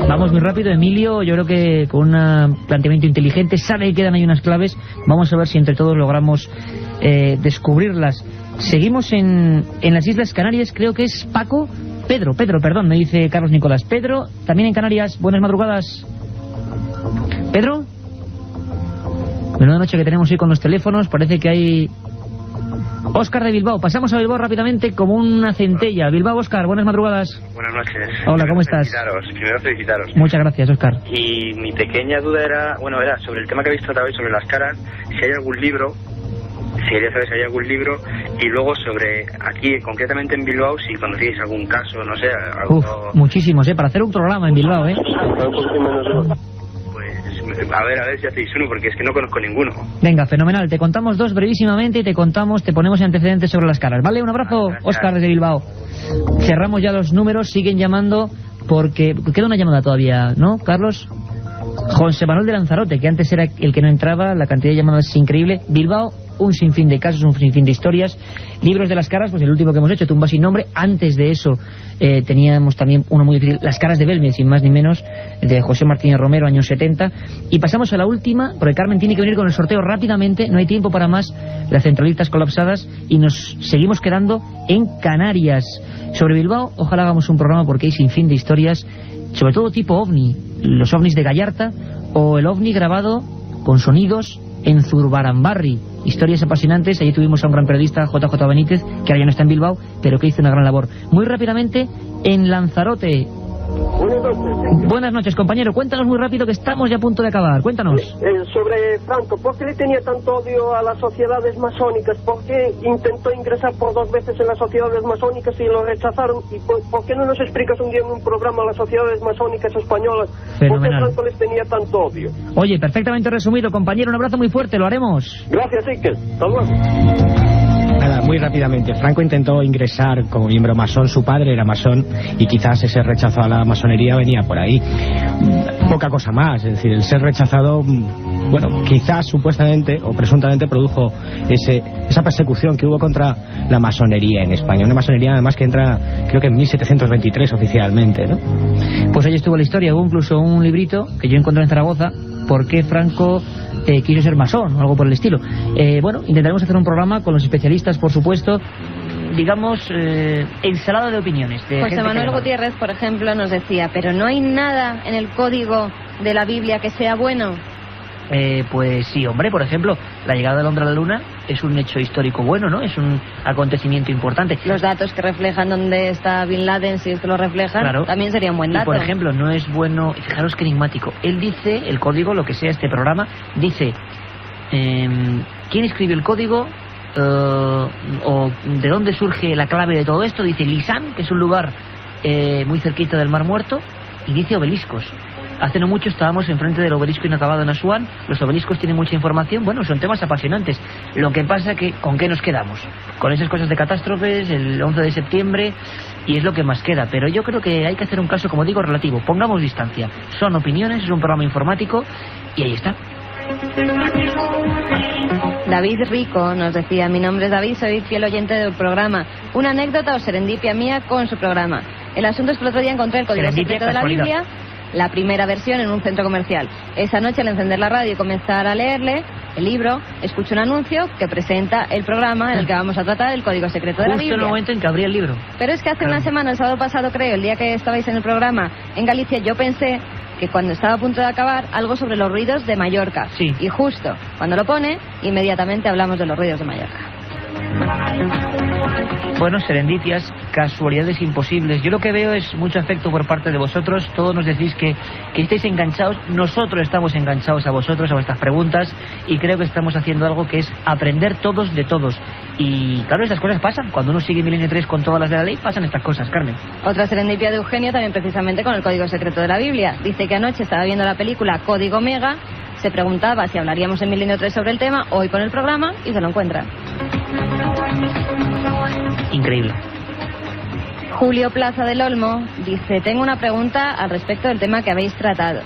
Vamos muy rápido, Emilio, yo creo que con un planteamiento inteligente, sabe que quedan ahí unas claves, vamos a ver si entre todos logramos descubrirlas. Seguimos en las Islas Canarias, creo que es Pedro, perdón, me dice Carlos Nicolás. Pedro, también en Canarias, buenas madrugadas. ¿Pedro? Menuda noche que tenemos hoy con los teléfonos, parece que hay... Óscar de Bilbao, pasamos a Bilbao rápidamente como una centella. Bilbao, Óscar, buenas madrugadas. Buenas noches. Hola, ¿cómo estás? Primero felicitaros. Muchas gracias, Óscar. Y mi pequeña duda era sobre el tema que habéis tratado hoy, sobre las caras, si hay algún libro, quería saber si hay algún libro, y luego sobre aquí, concretamente en Bilbao, si conocéis algún caso, no sé, algo... Muchísimos, para hacer un programa en Bilbao, Pues, a ver si hacéis uno, porque es que no conozco ninguno. Venga, fenomenal, te contamos dos brevísimamente y te ponemos antecedentes sobre las caras, ¿vale? Un abrazo, Óscar desde Bilbao. Cerramos ya los números, siguen llamando, porque queda una llamada todavía, ¿no, Carlos? José Manuel de Lanzarote, que antes era el que no entraba, la cantidad de llamadas es increíble. Bilbao, un sinfín de casos, un sinfín de historias. Libros de las caras, pues el último que hemos hecho, Tumba sin nombre. Antes de eso teníamos también uno muy difícil, Las caras de Belmez, sin más ni menos, de José Martínez Romero, años 70. Y pasamos a la última, porque Carmen tiene que venir con el sorteo rápidamente, no hay tiempo para más, las centralitas colapsadas, y nos seguimos quedando en Canarias. Sobre Bilbao, ojalá hagamos un programa porque hay sinfín de historias, sobre todo tipo ovni, los ovnis de Gallarta, o el ovni grabado con sonidos en Zurbaranbarri. Historias apasionantes. Allí tuvimos a un gran periodista, JJ Benítez, que ahora ya no está en Bilbao, pero que hizo una gran labor. Muy rápidamente, en Lanzarote. Buenas noches, compañero. Cuéntanos muy rápido, que estamos ya a punto de acabar. Cuéntanos. Sobre Franco, ¿por qué le tenía tanto odio a las sociedades masónicas? ¿Por qué intentó ingresar por 2 veces en las sociedades masónicas y lo rechazaron? ¿Y por qué no nos explicas un día en un programa a las sociedades masónicas españolas por qué Franco les tenía tanto odio? Oye, perfectamente resumido, compañero. Un abrazo muy fuerte, lo haremos. Gracias, Iker. Hasta luego. Nada, muy rápidamente. Franco intentó ingresar como miembro masón, su padre era masón, y quizás ese rechazo a la masonería venía por ahí. Poca cosa más, es decir, el ser rechazado, bueno, quizás supuestamente o presuntamente produjo esa persecución que hubo contra la masonería en España. Una masonería además que entra, creo que en 1723 oficialmente, ¿no? Pues ahí estuvo la historia. Hubo incluso un librito que yo encontré en Zaragoza, ¿por qué Franco quiso ser masón o algo por el estilo? Bueno, intentaremos hacer un programa con los especialistas, por supuesto, digamos, ensalada de opiniones. José Manuel Gutiérrez, por ejemplo, nos decía, pero no hay nada en el código de la Biblia que sea bueno. Pues sí, hombre, por ejemplo, la llegada del hombre a la luna es un hecho histórico bueno, ¿no? Es un acontecimiento importante. Los datos que reflejan dónde está Bin Laden, si es que lo reflejan, claro, también sería un buen dato. Y por ejemplo, no es bueno, fijaros que enigmático, él dice, el código, lo que sea este programa, dice, ¿quién escribió el código? O de dónde surge la clave de todo esto. Dice Lisán, que es un lugar muy cerquita del Mar Muerto, y dice obeliscos. Hace no mucho estábamos enfrente del obelisco inacabado en Asuán. Los obeliscos tienen mucha información. Bueno, son temas apasionantes. Lo que pasa que, ¿con qué nos quedamos? Con esas cosas de catástrofes, el 11 de septiembre, y es lo que más queda. Pero yo creo que hay que hacer un caso, como digo, relativo. Pongamos distancia. Son opiniones, es un programa informático, y ahí está. David Rico nos decía, mi nombre es David, soy fiel oyente del programa. Una anécdota o serendipia mía con su programa. El asunto es que el otro día encontré el código secreto de la Biblia, la primera versión, en un centro comercial. Esa noche, al encender la radio y comenzar a leerle el libro, escucho un anuncio que presenta el programa en el que vamos a tratar el código secreto de la Biblia. Justo en el momento en que abría el libro. Pero es que hace una semana, el sábado pasado creo, el día que estabais en el programa en Galicia, yo pensé que cuando estaba a punto de acabar, algo sobre los ruidos de Mallorca. Sí. Y justo cuando lo pone, inmediatamente hablamos de los ruidos de Mallorca. Bueno, serendipias, casualidades imposibles. Yo lo que veo es mucho afecto por parte de vosotros. Todos nos decís que estáis enganchados. Nosotros estamos enganchados a vosotros, a vuestras preguntas, y creo que estamos haciendo algo que es aprender todos de todos. Y claro, estas cosas pasan. Cuando uno sigue Milenio 3 con todas las de la ley, pasan estas cosas, Carmen. Otra serendipia de Eugenio, también precisamente con el código secreto de la Biblia. Dice que anoche estaba viendo la película Código Omega, se preguntaba si hablaríamos en Milenio 3 sobre el tema, hoy con el programa, y se lo encuentra. Increíble. Julio Plaza del Olmo dice, tengo una pregunta al respecto del tema que habéis tratado.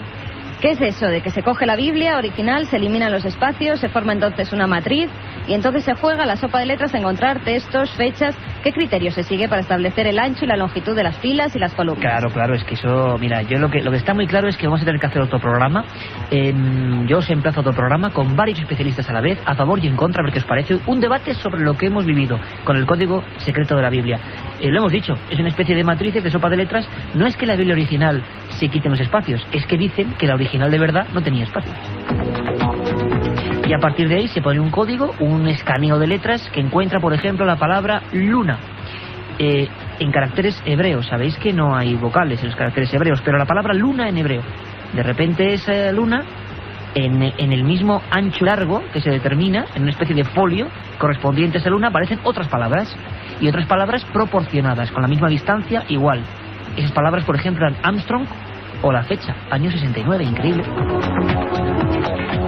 ¿Qué es eso de que se coge la Biblia original, se eliminan los espacios, se forma entonces una matriz y entonces se juega la sopa de letras a encontrar textos, fechas? ¿Qué criterio se sigue para establecer el ancho y la longitud de las filas y las columnas? Claro, es que eso, mira, yo lo que está muy claro es que vamos a tener que hacer otro programa. Yo os emplazo a otro programa con varios especialistas a la vez, a favor y en contra, porque os parece un debate sobre lo que hemos vivido con el código secreto de la Biblia. Lo hemos dicho, es una especie de matrices de sopa de letras. No es que la Biblia original se quiten los espacios, es que dicen que la original de verdad no tenía espacios. Y a partir de ahí se pone un código, un escaneo de letras que encuentra, por ejemplo, la palabra luna en caracteres hebreos. Sabéis que no hay vocales en los caracteres hebreos, pero la palabra luna en hebreo, de repente esa luna en el mismo ancho largo que se determina en una especie de folio correspondiente a esa luna aparecen otras palabras, y otras palabras proporcionadas con la misma distancia igual. Esas palabras, por ejemplo, eran Armstrong o la fecha, año 69, increíble.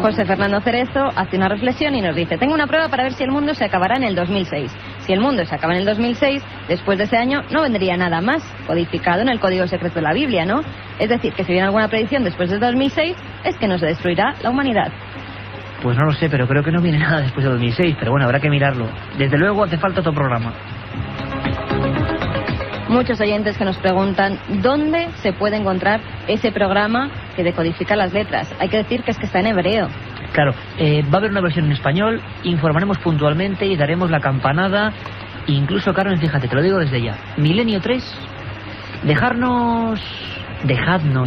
José Fernando Cerezo hace una reflexión y nos dice: tengo una prueba para ver si el mundo se acabará en el 2006. Si el mundo se acaba en el 2006, después de ese año no vendría nada más codificado en el código secreto de la Biblia, ¿no? Es decir, que si viene alguna predicción después del 2006, es que nos destruirá la humanidad. Pues no lo sé, pero creo que no viene nada después del 2006, pero bueno, habrá que mirarlo. Desde luego hace falta otro programa. Muchos oyentes que nos preguntan dónde se puede encontrar ese programa que decodifica las letras. Hay que decir que es que está en hebreo. Claro, va a haber una versión en español, informaremos puntualmente y daremos la campanada. Incluso, Carmen, fíjate, te lo digo desde ya. Milenio 3, dejadnos,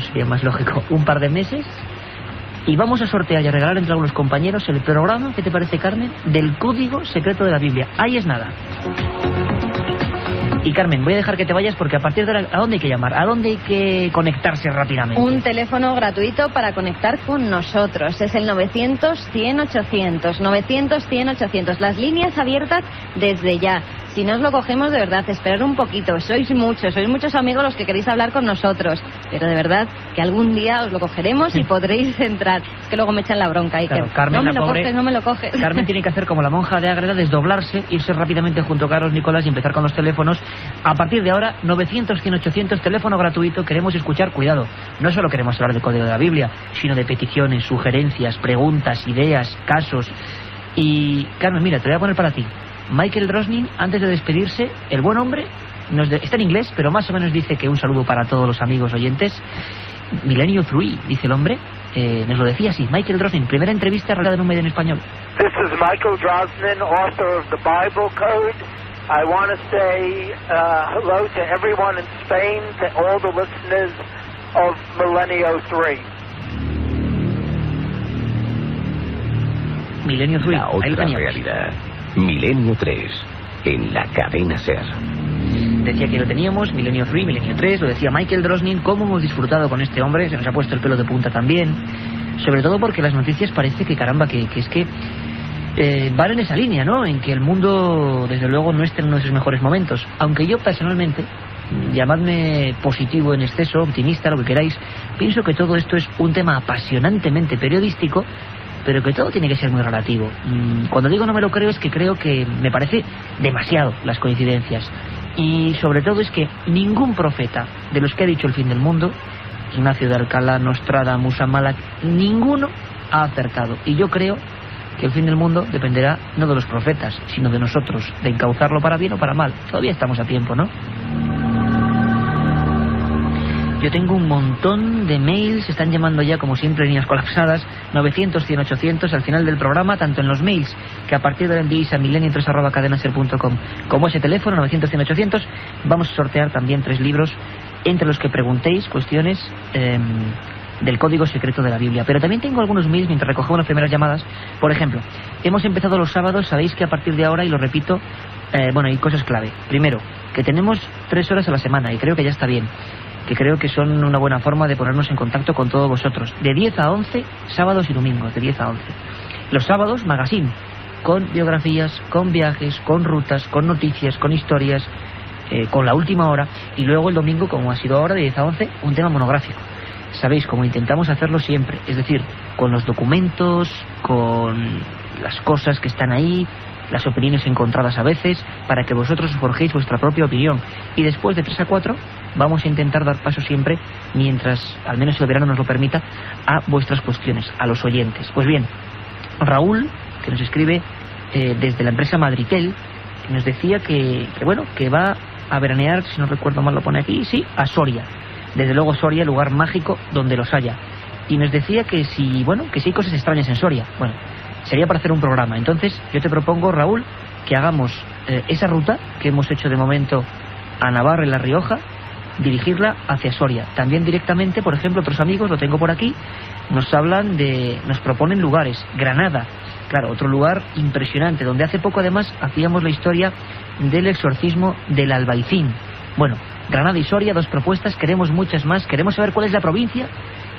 sería más lógico, un par de meses, y vamos a sortear y a regalar entre algunos compañeros el programa, ¿qué te parece, Carmen?, del código secreto de la Biblia. Ahí es nada. Y Carmen, voy a dejar que te vayas porque a partir de ahora, ¿a dónde hay que llamar? ¿A dónde hay que conectarse rápidamente? Un teléfono gratuito para conectar con nosotros. Es el 900-100-800. 900-100-800. Las líneas abiertas desde ya. Si no os lo cogemos, de verdad, esperar un poquito. Sois muchos amigos los que queréis hablar con nosotros. Pero de verdad, que algún día os lo cogeremos y podréis entrar. Es que luego me echan la bronca. Y claro, que Carmen, no me lo coges. Carmen tiene que hacer como la monja de Ágreda, desdoblarse, irse rápidamente junto a Carlos Nicolás y empezar con los teléfonos. A partir de ahora, 900-100-800, teléfono gratuito. Queremos escuchar, cuidado, no solo queremos hablar del código de la Biblia, sino de peticiones, sugerencias, preguntas, ideas, casos. Y Carmen, mira, te voy a poner para ti. Michael Drosnin, antes de despedirse, el buen hombre, está en inglés, pero más o menos dice que un saludo para todos los amigos oyentes. Milenio 3, dice el hombre, nos lo decía así. Michael Drosnin, primera entrevista realizada en un medio en español. This is Michael Drosnin, author of the Bible Code. I want to say hello to everyone in Spain, to all the listeners of Milenio 3. Milenio 3, la otra realidad. Milenio 3, en la cadena SER. Decía que lo teníamos, Milenio 3, Milenio 3, lo decía Michael Drosnin. Cómo hemos disfrutado con este hombre, se nos ha puesto el pelo de punta también. Sobre todo porque las noticias parece que, caramba, que es que van en esa línea, ¿no? En que el mundo, desde luego, no está en uno de sus mejores momentos. Aunque yo personalmente, llamadme positivo en exceso, optimista, lo que queráis, pienso que todo esto es un tema apasionantemente periodístico, pero que todo tiene que ser muy relativo. Cuando digo no me lo creo, es que creo que me parece demasiado las coincidencias. Y sobre todo es que ningún profeta de los que ha dicho el fin del mundo, Ignacio de Alcalá, Nostradamus, Amalak, ninguno ha acertado. Y yo creo que el fin del mundo dependerá no de los profetas, sino de nosotros, de encauzarlo para bien o para mal. Todavía estamos a tiempo, ¿no? Yo tengo un montón de mails, están llamando ya como siempre líneas colapsadas, 900-100-800 al final del programa, tanto en los mails que a partir de ahora enviéis a milenio3@cadenaser.com como ese teléfono 900-100-800. Vamos a sortear también 3 libros entre los que preguntéis cuestiones del código secreto de la Biblia. Pero también tengo algunos mails mientras recogemos las primeras llamadas. Por ejemplo, hemos empezado los sábados, sabéis que a partir de ahora, y lo repito, hay cosas clave. Primero, que tenemos 3 horas a la semana y creo que ya está bien, que creo que son una buena forma de ponernos en contacto con todos vosotros. De 10 a 11, sábados y domingos, de 10 a 11. Los sábados, magazine, con biografías, con viajes, con rutas, con noticias, con historias, con la última hora. Y luego el domingo, como ha sido ahora, de 10 a 11, un tema monográfico. sabéis, como intentamos hacerlo siempre, es decir, con los documentos, con las cosas que están ahí, las opiniones encontradas a veces, para que vosotros os forjéis vuestra propia opinión. Y después de 3 a 4 vamos a intentar dar paso siempre, mientras, al menos el verano nos lo permita, a vuestras cuestiones, a los oyentes. Pues bien, Raúl, que nos escribe desde la empresa Madritel, nos decía que va a veranear, si no recuerdo mal lo pone aquí, sí, a Soria. Desde luego Soria, lugar mágico donde los haya. Y nos decía que si hay cosas extrañas en Soria. Bueno, sería para hacer un programa. Entonces yo te propongo, Raúl, que hagamos esa ruta que hemos hecho de momento a Navarra, en La Rioja, dirigirla hacia Soria. También directamente, por ejemplo, otros amigos, lo tengo por aquí, nos proponen lugares. Granada, claro, otro lugar impresionante, donde hace poco además hacíamos la historia del exorcismo del Albaicín. Bueno, Granada y Soria, 2 propuestas, queremos muchas más, queremos saber cuál es la provincia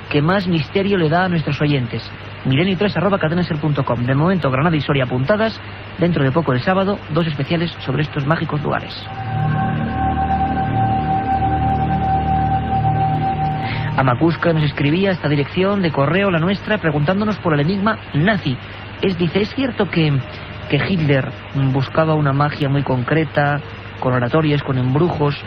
que más misterio le da a nuestros oyentes. milenio3@cadenaser.com. De momento, Granada y Soria apuntadas. Dentro de poco, el sábado, 2 especiales sobre estos mágicos lugares. Amacuska nos escribía esta dirección de correo, la nuestra, preguntándonos por el enigma nazi. Dice, ¿es cierto que Hitler buscaba una magia muy concreta, con oratorios, con embrujos,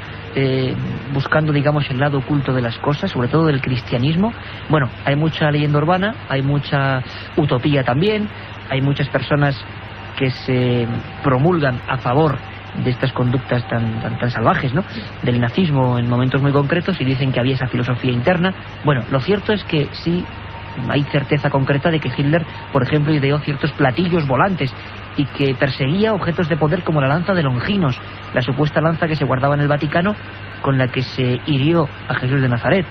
buscando, digamos, el lado oculto de las cosas, sobre todo del cristianismo? Bueno, hay mucha leyenda urbana, hay mucha utopía también, hay muchas personas que se promulgan a favor de estas conductas tan salvajes, ¿no?, del nazismo en momentos muy concretos, y dicen que había esa filosofía interna. Bueno, lo cierto es que sí hay certeza concreta de que Hitler, por ejemplo, ideó ciertos platillos volantes y que perseguía objetos de poder como la lanza de Longinos, la supuesta lanza que se guardaba en el Vaticano con la que se hirió a Jesús de Nazaret.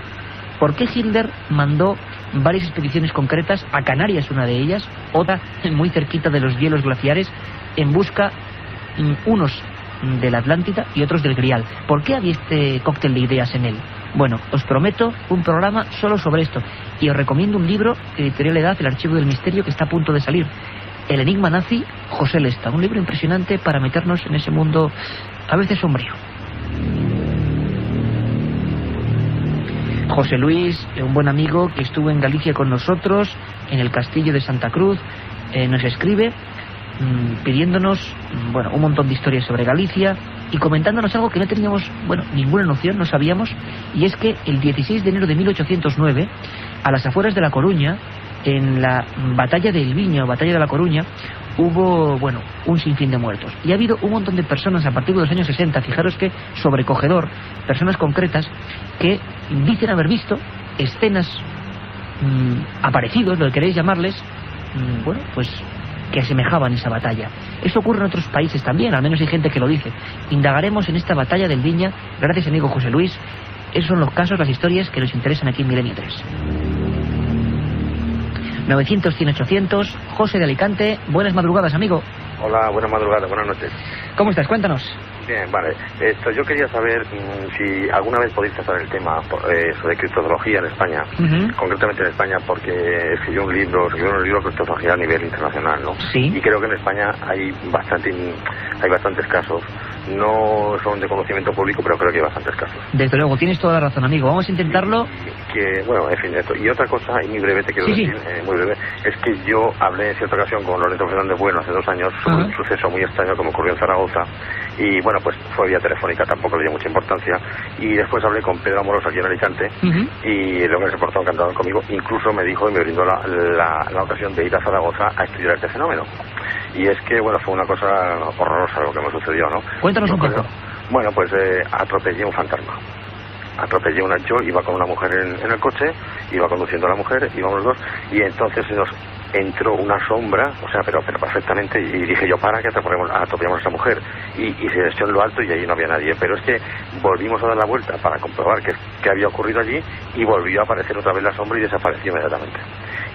¿Por qué Hitler mandó varias expediciones concretas a Canarias, una de ellas, otra muy cerquita de los hielos glaciares, en busca unos de la Atlántida y otros del Grial? ¿Por qué había este cóctel de ideas en él? Bueno, os prometo un programa solo sobre esto, y os recomiendo un libro, Editorial Edad, El Archivo del Misterio, que está a punto de salir, El enigma nazi, José Lesta, un libro impresionante para meternos en ese mundo a veces sombrío. José Luis, un buen amigo que estuvo en Galicia con nosotros, en el castillo de Santa Cruz, nos escribe pidiéndonos un montón de historias sobre Galicia y comentándonos algo que no teníamos ninguna noción, no sabíamos, y es que el 16 de enero de 1809, a las afueras de La Coruña, en la batalla de Elviña o batalla de La Coruña, hubo un sinfín de muertos, y ha habido un montón de personas a partir de los años 60, fijaros que sobrecogedor, personas concretas que dicen haber visto escenas aparecidos, lo que queréis llamarles, que asemejaban esa batalla. Eso ocurre en otros países también, al menos hay gente que lo dice. Indagaremos en esta batalla del Viña, gracias amigo José Luis. Esos son los casos, las historias que nos interesan aquí en Milenio 3. 900-100-800, José de Alicante, buenas madrugadas, amigo. Hola, buenas madrugadas, buenas noches. ¿Cómo estás? Cuéntanos. Bien, vale. Yo quería saber si alguna vez podéis tratar el tema sobre criptozoología en España, concretamente en España, porque escribió un libro de criptozoología a nivel internacional, ¿no? Sí. Y creo que en España hay bastantes casos. No son de conocimiento público, pero creo que hay bastantes casos. Desde luego, tienes toda la razón, amigo. Vamos a intentarlo. En fin, esto. Y otra cosa, y muy breve, te quiero decir, muy breve, es que yo hablé en cierta ocasión con Lorenzo Fernández Bueno hace 2 años sobre un suceso muy extraño que me ocurrió en Zaragoza, y pues fue vía telefónica, tampoco le dio mucha importancia, y después hablé con Pedro Amoroso aquí en Alicante, y el hombre se portó encantado conmigo, incluso me dijo y me brindó la ocasión de ir a Zaragoza a estudiar este fenómeno. Y es que, fue una cosa horrorosa lo que me sucedió, ¿no? Cuéntanos un poco. Atropellé un fantasma. Yo iba con una mujer en el coche, iba conduciendo a la mujer, íbamos los dos, y entonces nos entró una sombra, pero perfectamente, y dije yo, para que atropellamos a esa mujer, y se echó en lo alto y allí no había nadie, pero es que volvimos a dar la vuelta para comprobar qué había ocurrido allí, y volvió a aparecer otra vez la sombra y desapareció inmediatamente.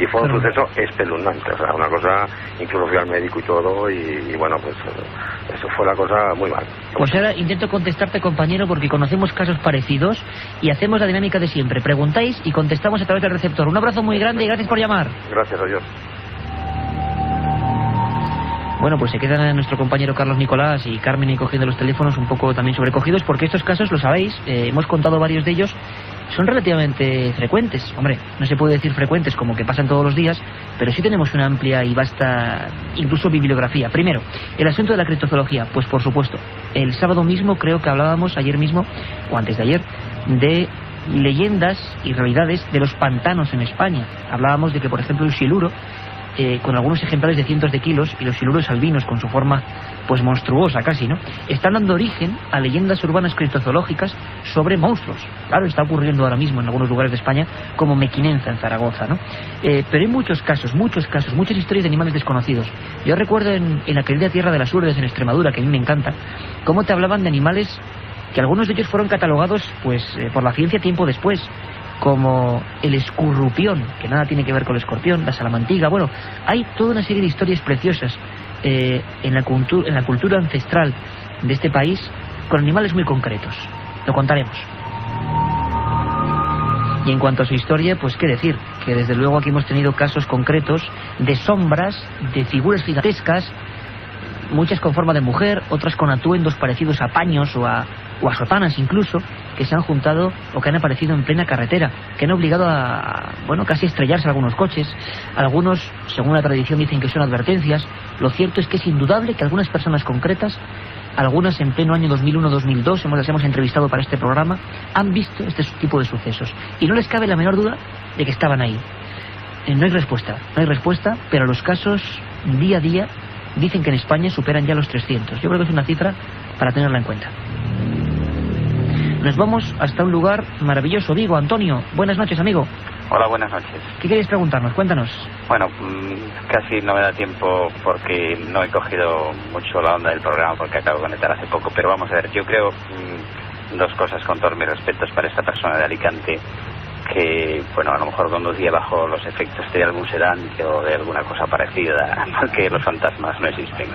Y fue un suceso espeluznante, una cosa, incluso fui al médico y todo, eso fue la cosa muy mal. Pues ahora intento contestarte, compañero, porque conocemos casos parecidos y hacemos la dinámica de siempre. Preguntáis y contestamos a través del receptor. Un abrazo muy grande y gracias por llamar. Gracias, adiós. Pues se quedan nuestro compañero Carlos Nicolás y Carmen y cogiendo los teléfonos un poco también sobrecogidos, porque estos casos, lo sabéis, hemos contado varios de ellos son relativamente frecuentes. Hombre, no se puede decir frecuentes como que pasan todos los días, pero sí tenemos una amplia y vasta, incluso bibliografía. Primero, el asunto de la criptozoología. Pues por supuesto, el sábado mismo creo que hablábamos, ayer mismo, o antes de ayer, de leyendas y realidades de los pantanos en España. Hablábamos de que, por ejemplo, el siluro, con algunos ejemplares de cientos de kilos, y los siluros albinos con su forma pues monstruosa casi, ¿no?, están dando origen a leyendas urbanas criptozoológicas sobre monstruos. Claro, está ocurriendo ahora mismo en algunos lugares de España, como Mequinenza en Zaragoza, ¿no? Pero hay muchas historias de animales desconocidos. Yo recuerdo en la querida tierra de las Urdes, en Extremadura, que a mí me encanta, cómo te hablaban de animales que algunos de ellos fueron catalogados pues por la ciencia tiempo después, como el escurrupión, que nada tiene que ver con el escorpión, la salamantiga. Bueno, hay toda una serie de historias preciosas en la cultura ancestral de este país, con animales muy concretos. Lo contaremos. Y en cuanto a su historia, pues qué decir, que desde luego aquí hemos tenido casos concretos de sombras, de figuras gigantescas, muchas con forma de mujer, otras con atuendos parecidos a paños o a sotanas incluso, que se han juntado o que han aparecido en plena carretera, que han obligado a, bueno, casi a estrellarse algunos coches. Algunos, según la tradición, dicen que son advertencias. Lo cierto es que es indudable que algunas personas concretas, algunas en pleno año 2001-2002, las hemos entrevistado para este programa, han visto este tipo de sucesos. Y no les cabe la menor duda de que estaban ahí. No hay respuesta, pero los casos día a día dicen que en España superan ya los 300. Yo creo que es una cifra para tenerla en cuenta. Nos vamos hasta un lugar maravilloso, Vigo. Antonio, buenas noches, amigo. Hola, buenas noches. ¿Qué queréis preguntarnos? Cuéntanos. Bueno, casi no me da tiempo porque no he cogido mucho la onda del programa porque acabo de conectar hace poco, pero vamos a ver, yo creo dos cosas con todos mis respetos para esta persona de Alicante que, bueno, a lo mejor conducía bajo los efectos de algún sedante o de alguna cosa parecida, porque los fantasmas no existen.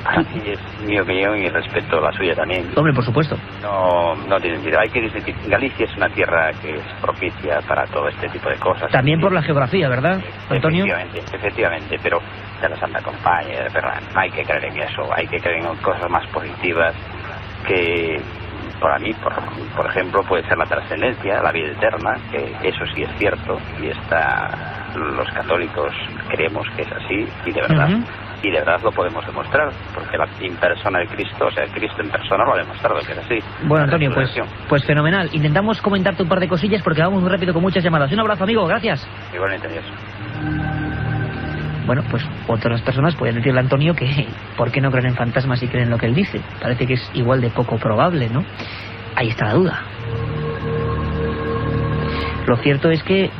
Para mí es mi opinión y respeto la suya también. Hombre, por supuesto. No tiene sentido. Hay que decir que Galicia es una tierra que es propicia para todo este tipo de cosas. También por la geografía, ¿verdad, Antonio? Efectivamente, pero de la Santa Compañía, de Ferran, no hay que creer en eso. Hay que creer en cosas más positivas que... Para mí, por ejemplo, puede ser la trascendencia, la vida eterna, que eso sí es cierto, y los católicos creemos que es así, y de verdad lo podemos demostrar, porque la persona de Cristo, o sea, Cristo en persona lo ha demostrado que es así. Bueno, Antonio, pues fenomenal. Intentamos comentarte un par de cosillas porque vamos muy rápido con muchas llamadas. Un abrazo, amigo, gracias. Igualmente, adiós. Bueno, pues otras personas pueden decirle a Antonio que ¿por qué no creen en fantasmas y creen lo que él dice? Parece que es igual de poco probable, ¿no? Ahí está la duda. Lo cierto es que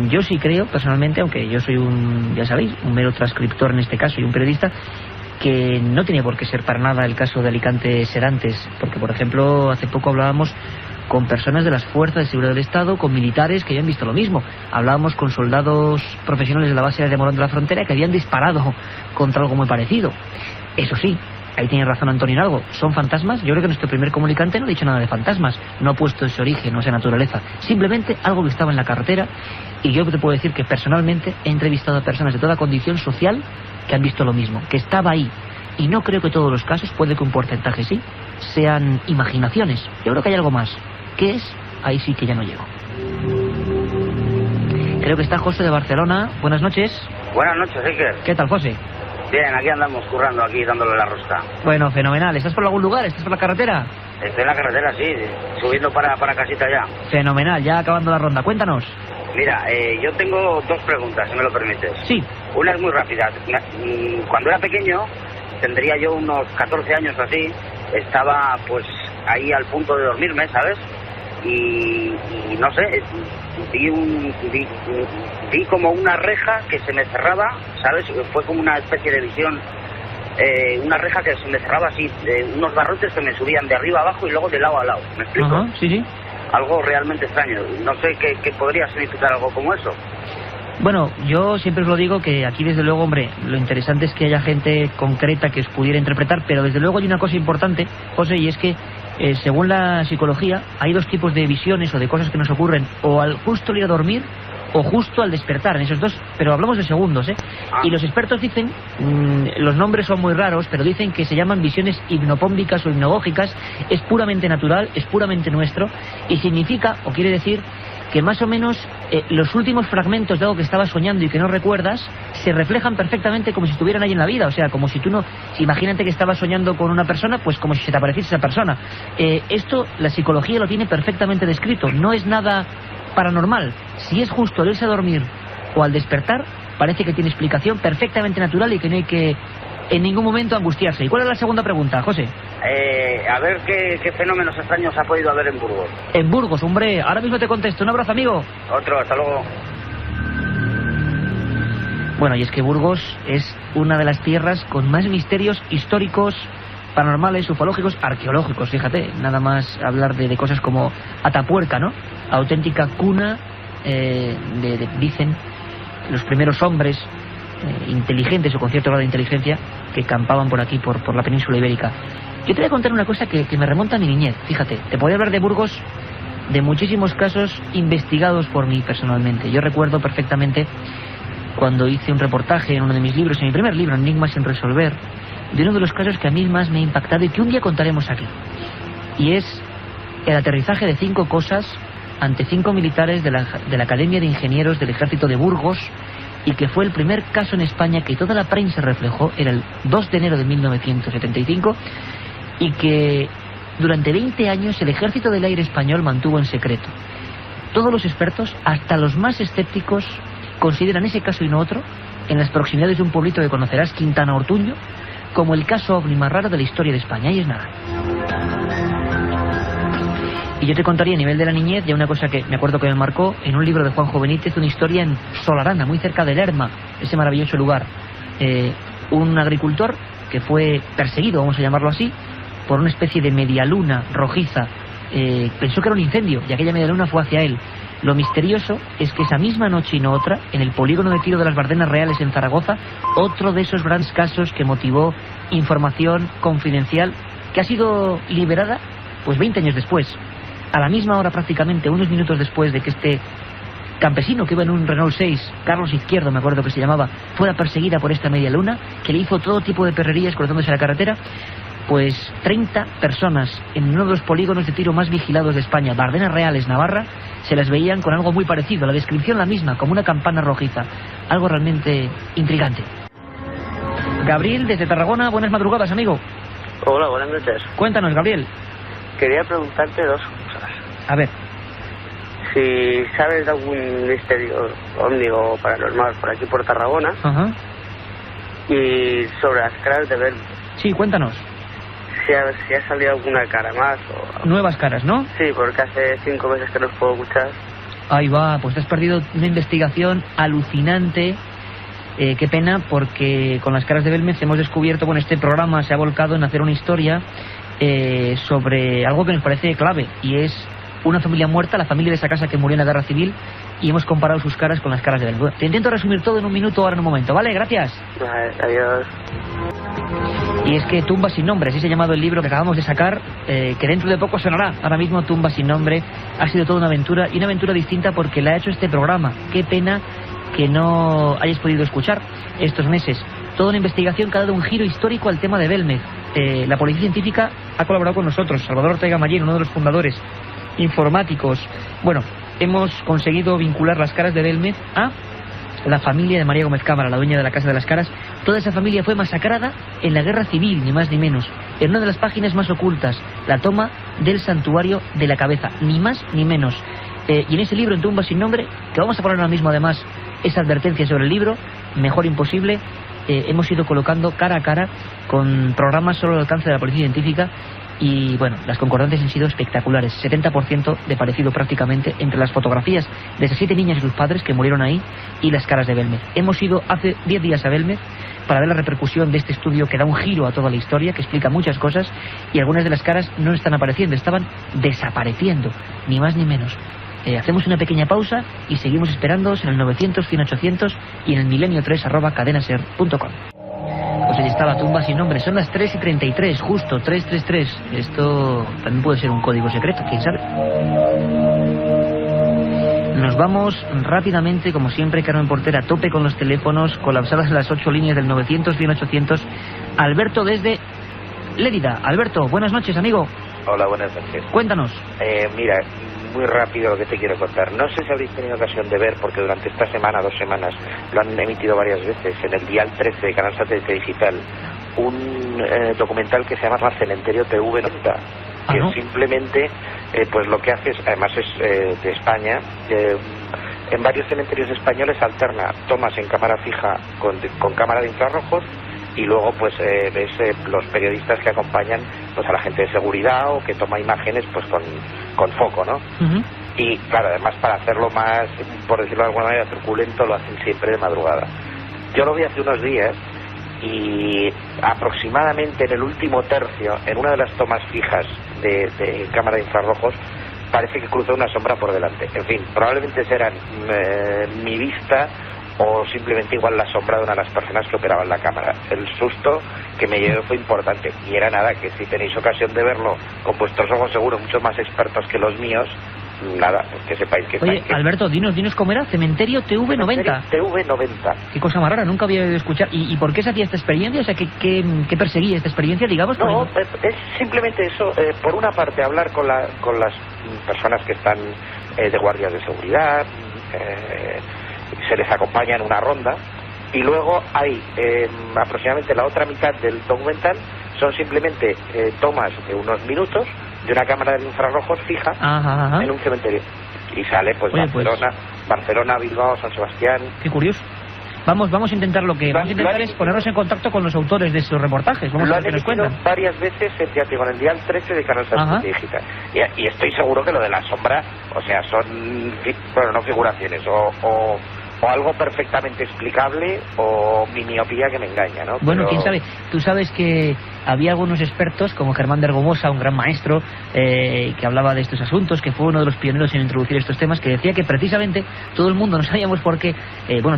yo sí creo, personalmente, aunque yo soy un mero transcriptor en este caso y un periodista, que no tiene por qué ser para nada el caso de Alicante Serantes, porque, por ejemplo, hace poco hablábamos con personas de las fuerzas de seguridad del Estado, con militares que habían visto lo mismo. Hablábamos con soldados profesionales de la base de Morón de la Frontera que habían disparado contra algo muy parecido. Eso sí, ahí tiene razón Antonio en algo. ¿Son fantasmas? Yo creo que nuestro primer comunicante no ha dicho nada de fantasmas. No ha puesto ese origen o esa naturaleza. Simplemente algo que estaba en la carretera. Y yo te puedo decir que personalmente he entrevistado a personas de toda condición social que han visto lo mismo, que estaba ahí. Y no creo que todos los casos, puede que un porcentaje sí, sean imaginaciones. Yo creo que hay algo más. ¿Qué es? Ahí sí que ya no llego. Creo que está José de Barcelona. Buenas noches. Buenas noches, Iker. ¿Qué tal, José? Bien, aquí andamos currando, aquí dándole la rosca. Bueno, fenomenal. ¿Estás por algún lugar? ¿Estás por la carretera? Estoy en la carretera, sí, subiendo para casita ya. Fenomenal, ya acabando la ronda. Cuéntanos. Mira, yo tengo dos preguntas, si me lo permites. Sí. Una es muy rápida. Cuando era pequeño, tendría yo unos 14 años o así, estaba pues ahí al punto de dormirme, ¿sabes? Y no sé, vi como una reja que se me cerraba, ¿sabes? Fue como una especie de visión, una reja que se me cerraba así, unos barrotes que me subían de arriba a abajo y luego de lado a lado, ¿me explico? Ajá, sí. Algo realmente extraño, no sé qué podría significar algo como eso. Bueno, yo siempre os lo digo que aquí desde luego, hombre, lo interesante es que haya gente concreta que os pudiera interpretar, pero desde luego hay una cosa importante, José, y es que según la psicología hay dos tipos de visiones o de cosas que nos ocurren o al justo ir a dormir o justo al despertar, en esos dos, pero hablamos de segundos, ¿eh? Y los expertos dicen, los nombres son muy raros, pero dicen que se llaman visiones hipnopómbicas o hipnagógicas, es puramente natural, es puramente nuestro, y significa, o quiere decir, que más o menos los últimos fragmentos de algo que estabas soñando y que no recuerdas se reflejan perfectamente como si estuvieran ahí en la vida. O sea, como si tú no... Si imagínate que estabas soñando con una persona, pues como si se te apareciese esa persona. Esto la psicología lo tiene perfectamente descrito, no es nada paranormal. Si es justo al irse a dormir o al despertar, parece que tiene explicación perfectamente natural y que no hay que en ningún momento angustiarse. ¿Y cuál es la segunda pregunta, José? A ver qué fenómenos extraños ha podido haber en Burgos. En Burgos, hombre, ahora mismo te contesto. Un abrazo, amigo. Otro, hasta luego. Bueno, y es que Burgos es una de las tierras con más misterios históricos, paranormales, ufológicos, arqueológicos, fíjate, nada más hablar de cosas como Atapuerca, ¿no? Auténtica cuna, dicen, los primeros hombres inteligentes o con cierto grado de inteligencia que campaban por aquí, por la península ibérica. Yo te voy a contar una cosa que me remonta a mi niñez, fíjate, te podría hablar de Burgos, de muchísimos casos investigados por mí personalmente. Yo recuerdo perfectamente cuando hice un reportaje en uno de mis libros, en mi primer libro, Enigmas sin resolver, de uno de los casos que a mí más me ha impactado y que un día contaremos aquí. Y es el aterrizaje de 5 cosas ante 5 militares de la Academia de Ingenieros del Ejército de Burgos, y que fue el primer caso en España que toda la prensa reflejó, era el 2 de enero de 1975, y que durante 20 años el Ejército del Aire español mantuvo en secreto. Todos los expertos, hasta los más escépticos, consideran ese caso y no otro, en las proximidades de un pueblito que conocerás, Quintana Ortuño, como el caso ovni más raro de la historia de España. Ahí es nada. Y yo te contaría a nivel de la niñez ya una cosa que me acuerdo que me marcó en un libro de Juanjo Benítez, una historia en Solarana, muy cerca de Lerma, ese maravilloso lugar. Un agricultor que fue perseguido, vamos a llamarlo así, por una especie de medialuna rojiza. Pensó que era un incendio y aquella medialuna fue hacia él. Lo misterioso es que esa misma noche y no otra, en el polígono de tiro de las Bardenas Reales en Zaragoza, otro de esos grandes casos que motivó información confidencial que ha sido liberada pues 20 años después. A la misma hora prácticamente, unos minutos después de que este campesino que iba en un Renault 6, Carlos Izquierdo me acuerdo que se llamaba, fuera perseguida por esta media luna, que le hizo todo tipo de perrerías cruzándose la carretera, pues 30 personas en uno de los polígonos de tiro más vigilados de España, Bardenas Reales, Navarra, se las veían con algo muy parecido, la descripción la misma, como una campana rojiza, algo realmente intrigante. Gabriel, desde Tarragona, buenas madrugadas, amigo. Hola, buenas noches. Cuéntanos, Gabriel. Quería preguntarte 2 cosas. A ver. Si sabes de algún misterio ovni o paranormal por aquí por Tarragona. Ajá. Y sobre las caras de Belmez. Sí, cuéntanos. Si ha salido alguna cara más o... Nuevas caras, ¿no? Sí, porque hace 5 meses que no os puedo escuchar. Ahí va, pues te has perdido una investigación alucinante. Qué pena, porque con las caras de Belmez hemos descubierto, bueno, este programa se ha volcado en hacer una historia sobre algo que nos parece clave, y es una familia muerta, la familia de esa casa que murió en la guerra civil, y hemos comparado sus caras con las caras de Belmez. Te intento resumir todo en un minuto, ahora en un momento, ¿vale? Gracias. Vale, adiós. Y es que Tumba sin nombre, así se ha llamado el libro que acabamos de sacar, que dentro de poco sonará. Ahora mismo Tumba sin nombre ha sido toda una aventura, y una aventura distinta porque la ha hecho este programa. Qué pena que no hayáis podido escuchar estos meses. Toda una investigación que ha dado un giro histórico al tema de Belmez. La policía científica ha colaborado con nosotros, Salvador Ortega Mayer, uno de los fundadores, informáticos. Bueno, hemos conseguido vincular las caras de Belmez a la familia de María Gómez Cámara, la dueña de la Casa de las Caras. Toda esa familia fue masacrada en la Guerra Civil, ni más ni menos. En una de las páginas más ocultas, la toma del santuario de la cabeza, ni más ni menos. Y en ese libro, en Tumba sin nombre, que vamos a poner ahora mismo además esa advertencia sobre el libro, mejor imposible, hemos ido colocando cara a cara con programas sobre el alcance de la policía científica. Y bueno, las concordancias han sido espectaculares, 70% de parecido prácticamente entre las fotografías de esas 7 niñas y sus padres que murieron ahí y las caras de Belmez. Hemos ido hace 10 días a Belmez para ver la repercusión de este estudio que da un giro a toda la historia, que explica muchas cosas, y algunas de las caras no están apareciendo, estaban desapareciendo, ni más ni menos. Hacemos una pequeña pausa y seguimos esperándoos en el 900-100-800 y en el milenio3@cadenaser.com. Pues allí está la tumba sin nombre. Son las 3:33, justo 333. Esto también puede ser un código secreto, quién sabe. Nos vamos rápidamente, como siempre, Carmen Porter, a tope con los teléfonos, colapsadas las 8 líneas del 900-100-800. Alberto desde Lérida. Alberto, buenas noches, amigo. Hola, buenas noches. Cuéntanos. Mira, muy rápido lo que te quiero contar. No sé si habréis tenido ocasión de ver, porque durante esta semana, 2 semanas, lo han emitido varias veces en el Dial 13 de Canal Satélite Digital, un documental que se llama Cementerio TV90, que simplemente pues lo que hace es, además es de España, en varios cementerios españoles alterna tomas en cámara fija con cámara de infrarrojos, y luego pues ves los periodistas que acompañan pues a la gente de seguridad o que toma imágenes pues con foco, ¿no? Y claro, además para hacerlo más, por decirlo de alguna manera, truculento, lo hacen siempre de madrugada. Yo lo vi hace unos días y aproximadamente en el último tercio, en una de las tomas fijas de cámara de infrarrojos, parece que cruzó una sombra por delante. En fin, probablemente será mi vista o simplemente igual la sombra de una de las personas que operaban la cámara. El susto que me llevé fue importante, y era nada, que si tenéis ocasión de verlo con vuestros ojos, seguro mucho más expertos que los míos, nada, pues que sepáis que... Oye, Alberto, dinos cómo era. Cementerio TV90. TV90. Qué cosa más rara, nunca había oído escuchar. ¿Y por qué se hacía esta experiencia? O sea, ¿qué perseguía esta experiencia, digamos? No, es simplemente eso. Por una parte, hablar con las personas que están de guardias de seguridad, se les acompaña en una ronda, y luego hay aproximadamente la otra mitad del documental son simplemente tomas de unos minutos de una cámara de infrarrojos fija en un cementerio, y sale pues Barcelona, Bilbao, San Sebastián. Qué curioso. Vamos a intentar es ponernos en contacto con los autores de esos reportajes. Vamos a ver qué nos cuentan. Varias veces en el Dial 13 de Canal Satélite Digital. Y estoy seguro que lo de la sombra, o sea, son, bueno, no figuraciones, o algo perfectamente explicable, o mi miopía que me engaña, ¿no? Bueno, quién sabe. Tú sabes que había algunos expertos, como Germán de Ergomosa, un gran maestro, que hablaba de estos asuntos, que fue uno de los pioneros en introducir estos temas, que decía que precisamente todo el mundo, no sabíamos por qué,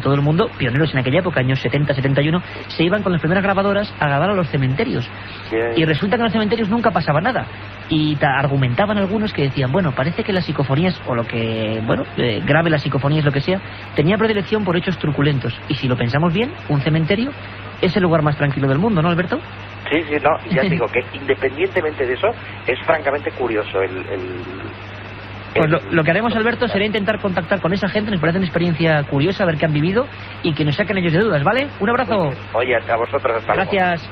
todo el mundo, pioneros en aquella época, años 70, 71, se iban con las primeras grabadoras a grabar a los cementerios. Y resulta que en los cementerios nunca pasaba nada. Y argumentaban algunos que decían, bueno, parece que las psicofonías, o lo que, grave las psicofonías, lo que sea, tenía predilección por hechos truculentos. Y si lo pensamos bien, un cementerio es el lugar más tranquilo del mundo, ¿no, Alberto? Sí, no, ya digo que independientemente de eso, es francamente curioso Pues lo que haremos, Alberto, será intentar contactar con esa gente. Nos parece una experiencia curiosa, a ver qué han vivido y que nos saquen ellos de dudas, ¿vale? Un abrazo. Oye, a vosotros, hasta luego. Gracias.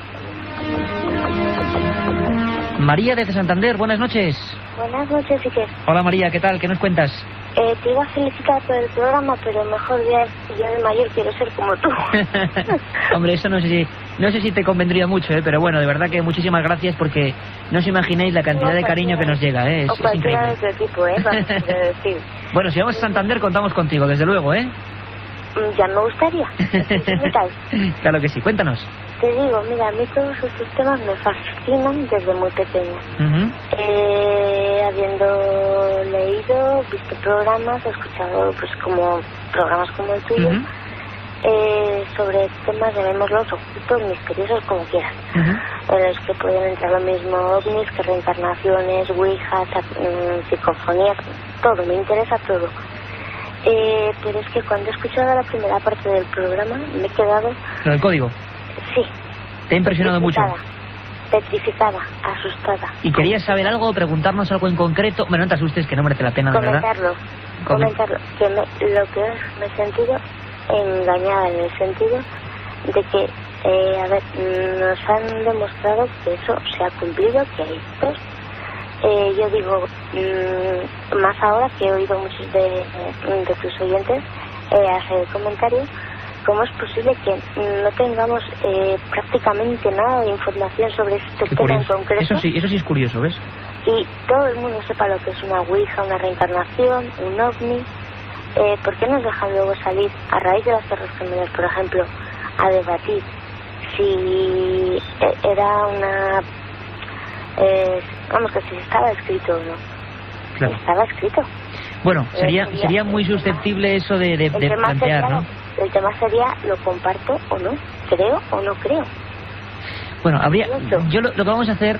María desde Santander, buenas noches. Buenas noches, Iker. Hola, María, ¿qué tal? ¿Qué nos cuentas? Te iba a felicitar por el programa, pero mejor ya, yo de mayor quiero ser como tú. Hombre, eso no sé si te convendría mucho, pero bueno, de verdad que muchísimas gracias, porque no os imagináis la cantidad de cariño que nos llega, es increíble. De ese tipo, vamos a decir. Bueno, si vamos a Santander contamos contigo, desde luego, Ya me gustaría. ¿Qué tal? Claro que sí, cuéntanos. Te digo, mira, a mí todos estos temas me fascinan desde muy pequeña. Habiendo leído, visto programas, escuchado pues como programas como el tuyo, sobre temas, llamémoslos ocultos, misteriosos, como quieras, en los que pueden entrar lo mismo ovnis que reencarnaciones, ouijas, psicofonías, todo, me interesa todo. Pero es que cuando he escuchado la primera parte del programa me he quedado... ¿Lo del código? Sí. ¿Te ha impresionado mucho? Petrificada, asustada. ¿Y querías saber algo o preguntarnos algo en concreto? Bueno, no te asustes, que no merece la pena, de verdad. Comentarlo. Que lo que es, me he sentido engañada, en el sentido de que, nos han demostrado que eso se ha cumplido, que hay dos. Yo digo, más ahora que he oído muchos de tus oyentes hacer comentarios, ¿cómo es posible que no tengamos prácticamente nada de información sobre este tema en concreto? Eso sí es curioso, ¿ves? Y todo el mundo sepa lo que es una ouija, una reencarnación, un ovni. ¿Por qué nos dejan luego salir, a raíz de las Torres Gemelas, por ejemplo, a debatir si era una... vamos, que si estaba escrito o no? Claro. Estaba escrito. Bueno, sería muy susceptible eso de plantear, ¿no? El tema sería, ¿lo comparto o no? ¿Creo o no creo? Bueno, lo que vamos a hacer,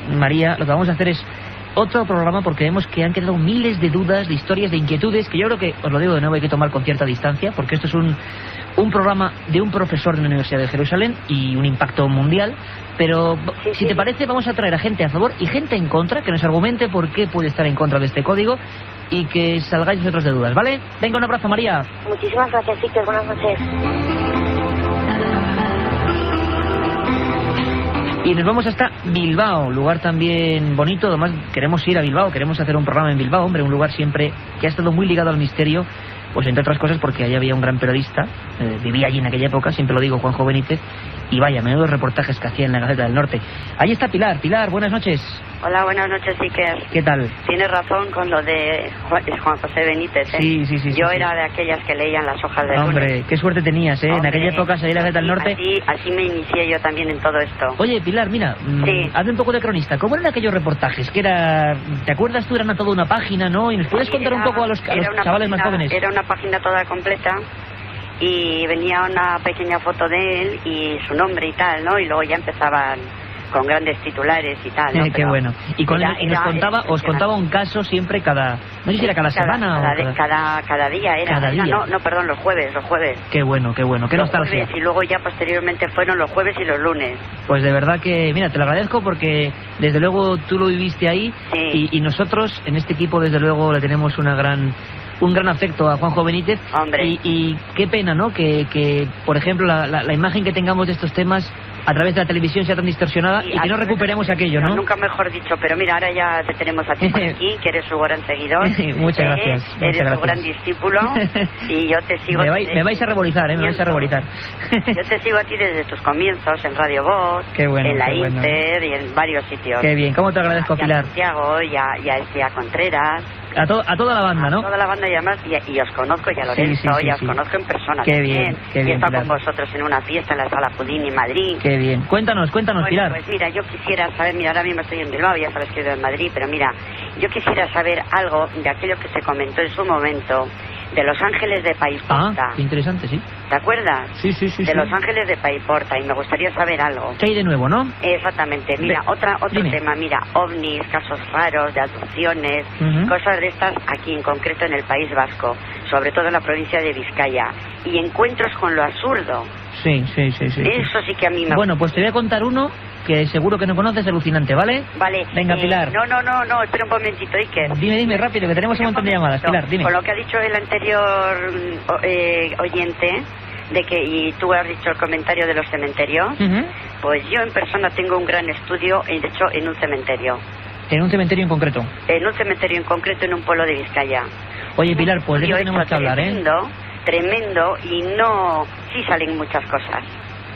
María, lo que vamos a hacer es otro programa porque vemos que han quedado miles de dudas, de historias, de inquietudes, que yo creo que, os lo digo de nuevo, hay que tomar con cierta distancia, porque esto es un programa de un profesor de la Universidad de Jerusalén y un impacto mundial, pero si te parece vamos a traer a gente a favor y gente en contra, que nos argumente por qué puede estar en contra de este código y que salgáis vosotros de dudas, ¿vale? Venga, un abrazo, María. Muchísimas gracias, Iker. Buenas noches. Y nos vamos hasta Bilbao, lugar también bonito. Además queremos ir a Bilbao, queremos hacer un programa en Bilbao, hombre, un lugar siempre que ha estado muy ligado al misterio, pues entre otras cosas porque allí había un gran periodista, vivía allí en aquella época, siempre lo digo, Juanjo Benítez, y vaya, menudos reportajes que hacía en la Gaceta del Norte. Ahí está Pilar. Pilar, buenas noches. Hola, buenas noches, Iker. ¿Qué tal? Tienes razón con lo de Juan José Benítez, ¿eh? Sí. Yo era de aquellas que leían las hojas de Hombre, lunes. qué suerte tenías, ¿eh? Hombre, en aquella época salir a la Gaceta del Norte. Así me inicié yo también en todo esto. Oye, Pilar, mira, hazme un poco de cronista. ¿Cómo eran aquellos reportajes? Que era, ¿te acuerdas tú? Eran a toda una página, ¿no? ¿Y nos puedes contar un poco a los chavales más jóvenes? Era una página toda completa y venía una pequeña foto de él y su nombre y tal, ¿no? Y luego ya empezaban con grandes titulares y tal, ¿no? Qué bueno. Y os contaba un caso siempre no sé si era cada semana o cada día era. Cada día. No, perdón, los jueves. Qué bueno, qué nostalgia. Jueves, y luego ya posteriormente fueron los jueves y los lunes. Pues de verdad que, mira, te lo agradezco porque desde luego tú lo viviste ahí, y nosotros en este equipo desde luego le tenemos un gran afecto a Juanjo Benítez. Hombre. Y qué pena, ¿no? Que por ejemplo la imagen que tengamos de estos temas a través de la televisión sea tan distorsionada y que no recuperemos aquello, ¿no? Nunca mejor dicho, pero mira, ahora ya te tenemos a ti por aquí, que eres su gran seguidor. Muchas gracias. Eres su gran discípulo y yo te sigo. Me vais a reborizar, me vais a reborizar. Yo te sigo a ti desde tus comienzos en Radio Voz, en la Inter y en varios sitios. Qué bien, ¿cómo te agradezco, Pilar? A Santiago y a Contreras. A toda la banda, ¿no? A toda la banda y además, y os conozco, y a Lorenzo, os conozco en persona. Qué bien, y he estado con vosotros en una fiesta en la Sala Houdini en Madrid. Qué bien. Cuéntanos, Pilar. Pues mira, yo quisiera saber, mira, ahora mismo estoy en Bilbao, ya sabes que vivo en Madrid, pero mira, yo quisiera saber algo de aquello que se comentó en su momento de Los Ángeles de Paiporta. Qué interesante, sí. ¿Te acuerdas? Sí. De Los Ángeles de Paiporta, y me gustaría saber algo. ¿Qué hay de nuevo, no? Exactamente. Mira, otro tema, mira, ovnis, casos raros de abducciones, cosas de estas aquí en concreto en el País Vasco, sobre todo en la provincia de Vizcaya, y encuentros con lo absurdo. Sí. Eso sí que a mí me... Bueno, pues te voy a contar uno que seguro que no conoces, alucinante, ¿vale? Vale. Venga, Pilar. No, espera un momentito, Iker. Dime rápido, que tenemos un montón de llamadas. Pilar, dime. Con lo que ha dicho el anterior oyente, y tú has dicho el comentario de los cementerios, pues yo en persona tengo un gran estudio, de hecho, en un cementerio. ¿En un cementerio en concreto? En un cementerio en concreto, en un pueblo de Vizcaya. Oye, Pilar, pues de eso tenemos que hablar, Tremendo, y sí salen muchas cosas.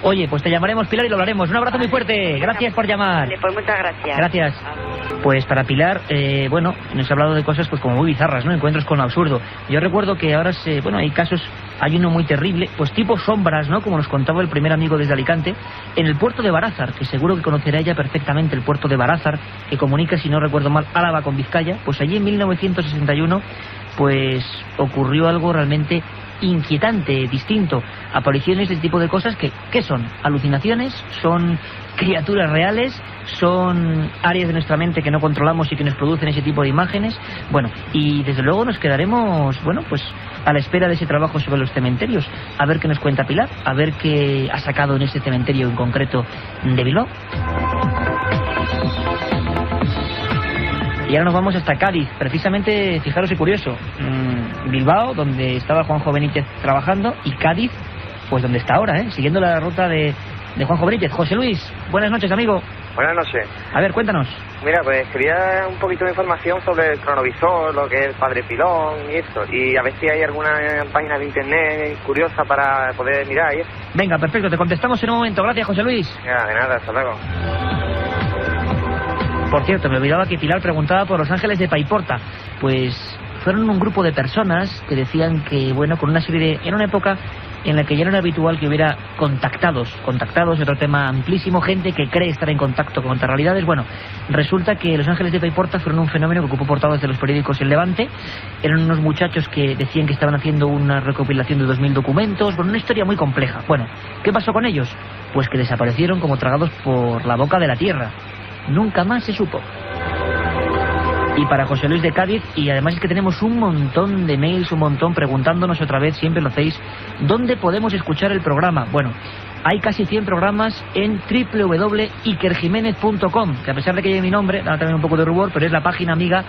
Oye, pues te llamaremos, Pilar, y lo hablaremos. Un abrazo muy fuerte. Gracias por llamar. Vale, pues muchas gracias. Gracias. Pues para Pilar, nos ha hablado de cosas pues como muy bizarras, ¿no? Encuentros con lo absurdo. Yo recuerdo que ahora hay casos, hay uno muy terrible, pues tipo sombras, ¿no? Como nos contaba el primer amigo desde Alicante, en el puerto de Barázar, que seguro que conocerá ella perfectamente, el puerto de Barázar, que comunica, si no recuerdo mal, Álava con Vizcaya. Pues allí en 1961, pues ocurrió algo realmente inquietante, distinto. Apariciones de este tipo de cosas que, ¿qué son? ¿Alucinaciones? ¿Son criaturas reales? ¿Son áreas de nuestra mente que no controlamos y que nos producen ese tipo de imágenes? Bueno, y desde luego nos quedaremos, pues a la espera de ese trabajo sobre los cementerios, a ver qué nos cuenta Pilar, a ver qué ha sacado en ese cementerio en concreto de Bilbao. Y ahora nos vamos hasta Cádiz, precisamente, fijaros qué curioso, Bilbao, donde estaba Juanjo Benítez trabajando, y Cádiz, pues donde está ahora, siguiendo la ruta de Juanjo Benítez. José Luis, buenas noches, amigo. Buenas noches. A ver, cuéntanos. Mira, pues quería un poquito de información sobre el cronovisor, lo que es el Padre Pilón y esto, y a ver si hay alguna página de internet curiosa para poder mirar y eso. Venga, perfecto, te contestamos en un momento. Gracias, José Luis. Ya, de nada, hasta luego. Por cierto, me olvidaba que Pilar preguntaba por Los Ángeles de Paiporta. Pues fueron un grupo de personas que decían que, con una serie de... Era una época en la que ya no era habitual que hubiera contactados, otro tema amplísimo, gente que cree estar en contacto con otras realidades. Bueno, resulta que Los Ángeles de Paiporta fueron un fenómeno que ocupó portadas de los periódicos El Levante. Eran unos muchachos que decían que estaban haciendo una recopilación de 2000 documentos, una historia muy compleja. Bueno, ¿qué pasó con ellos? Pues que desaparecieron como tragados por la boca de la tierra. Nunca más se supo. y para José Luis de Cádiz, y además es que tenemos un montón de mails, un montón preguntándonos otra vez, siempre lo hacéis, ¿dónde podemos escuchar el programa? Bueno, hay casi 100 programas en www.ikerjimenez.com, que a pesar de que lleve mi nombre, da también un poco de rubor, pero es la página amiga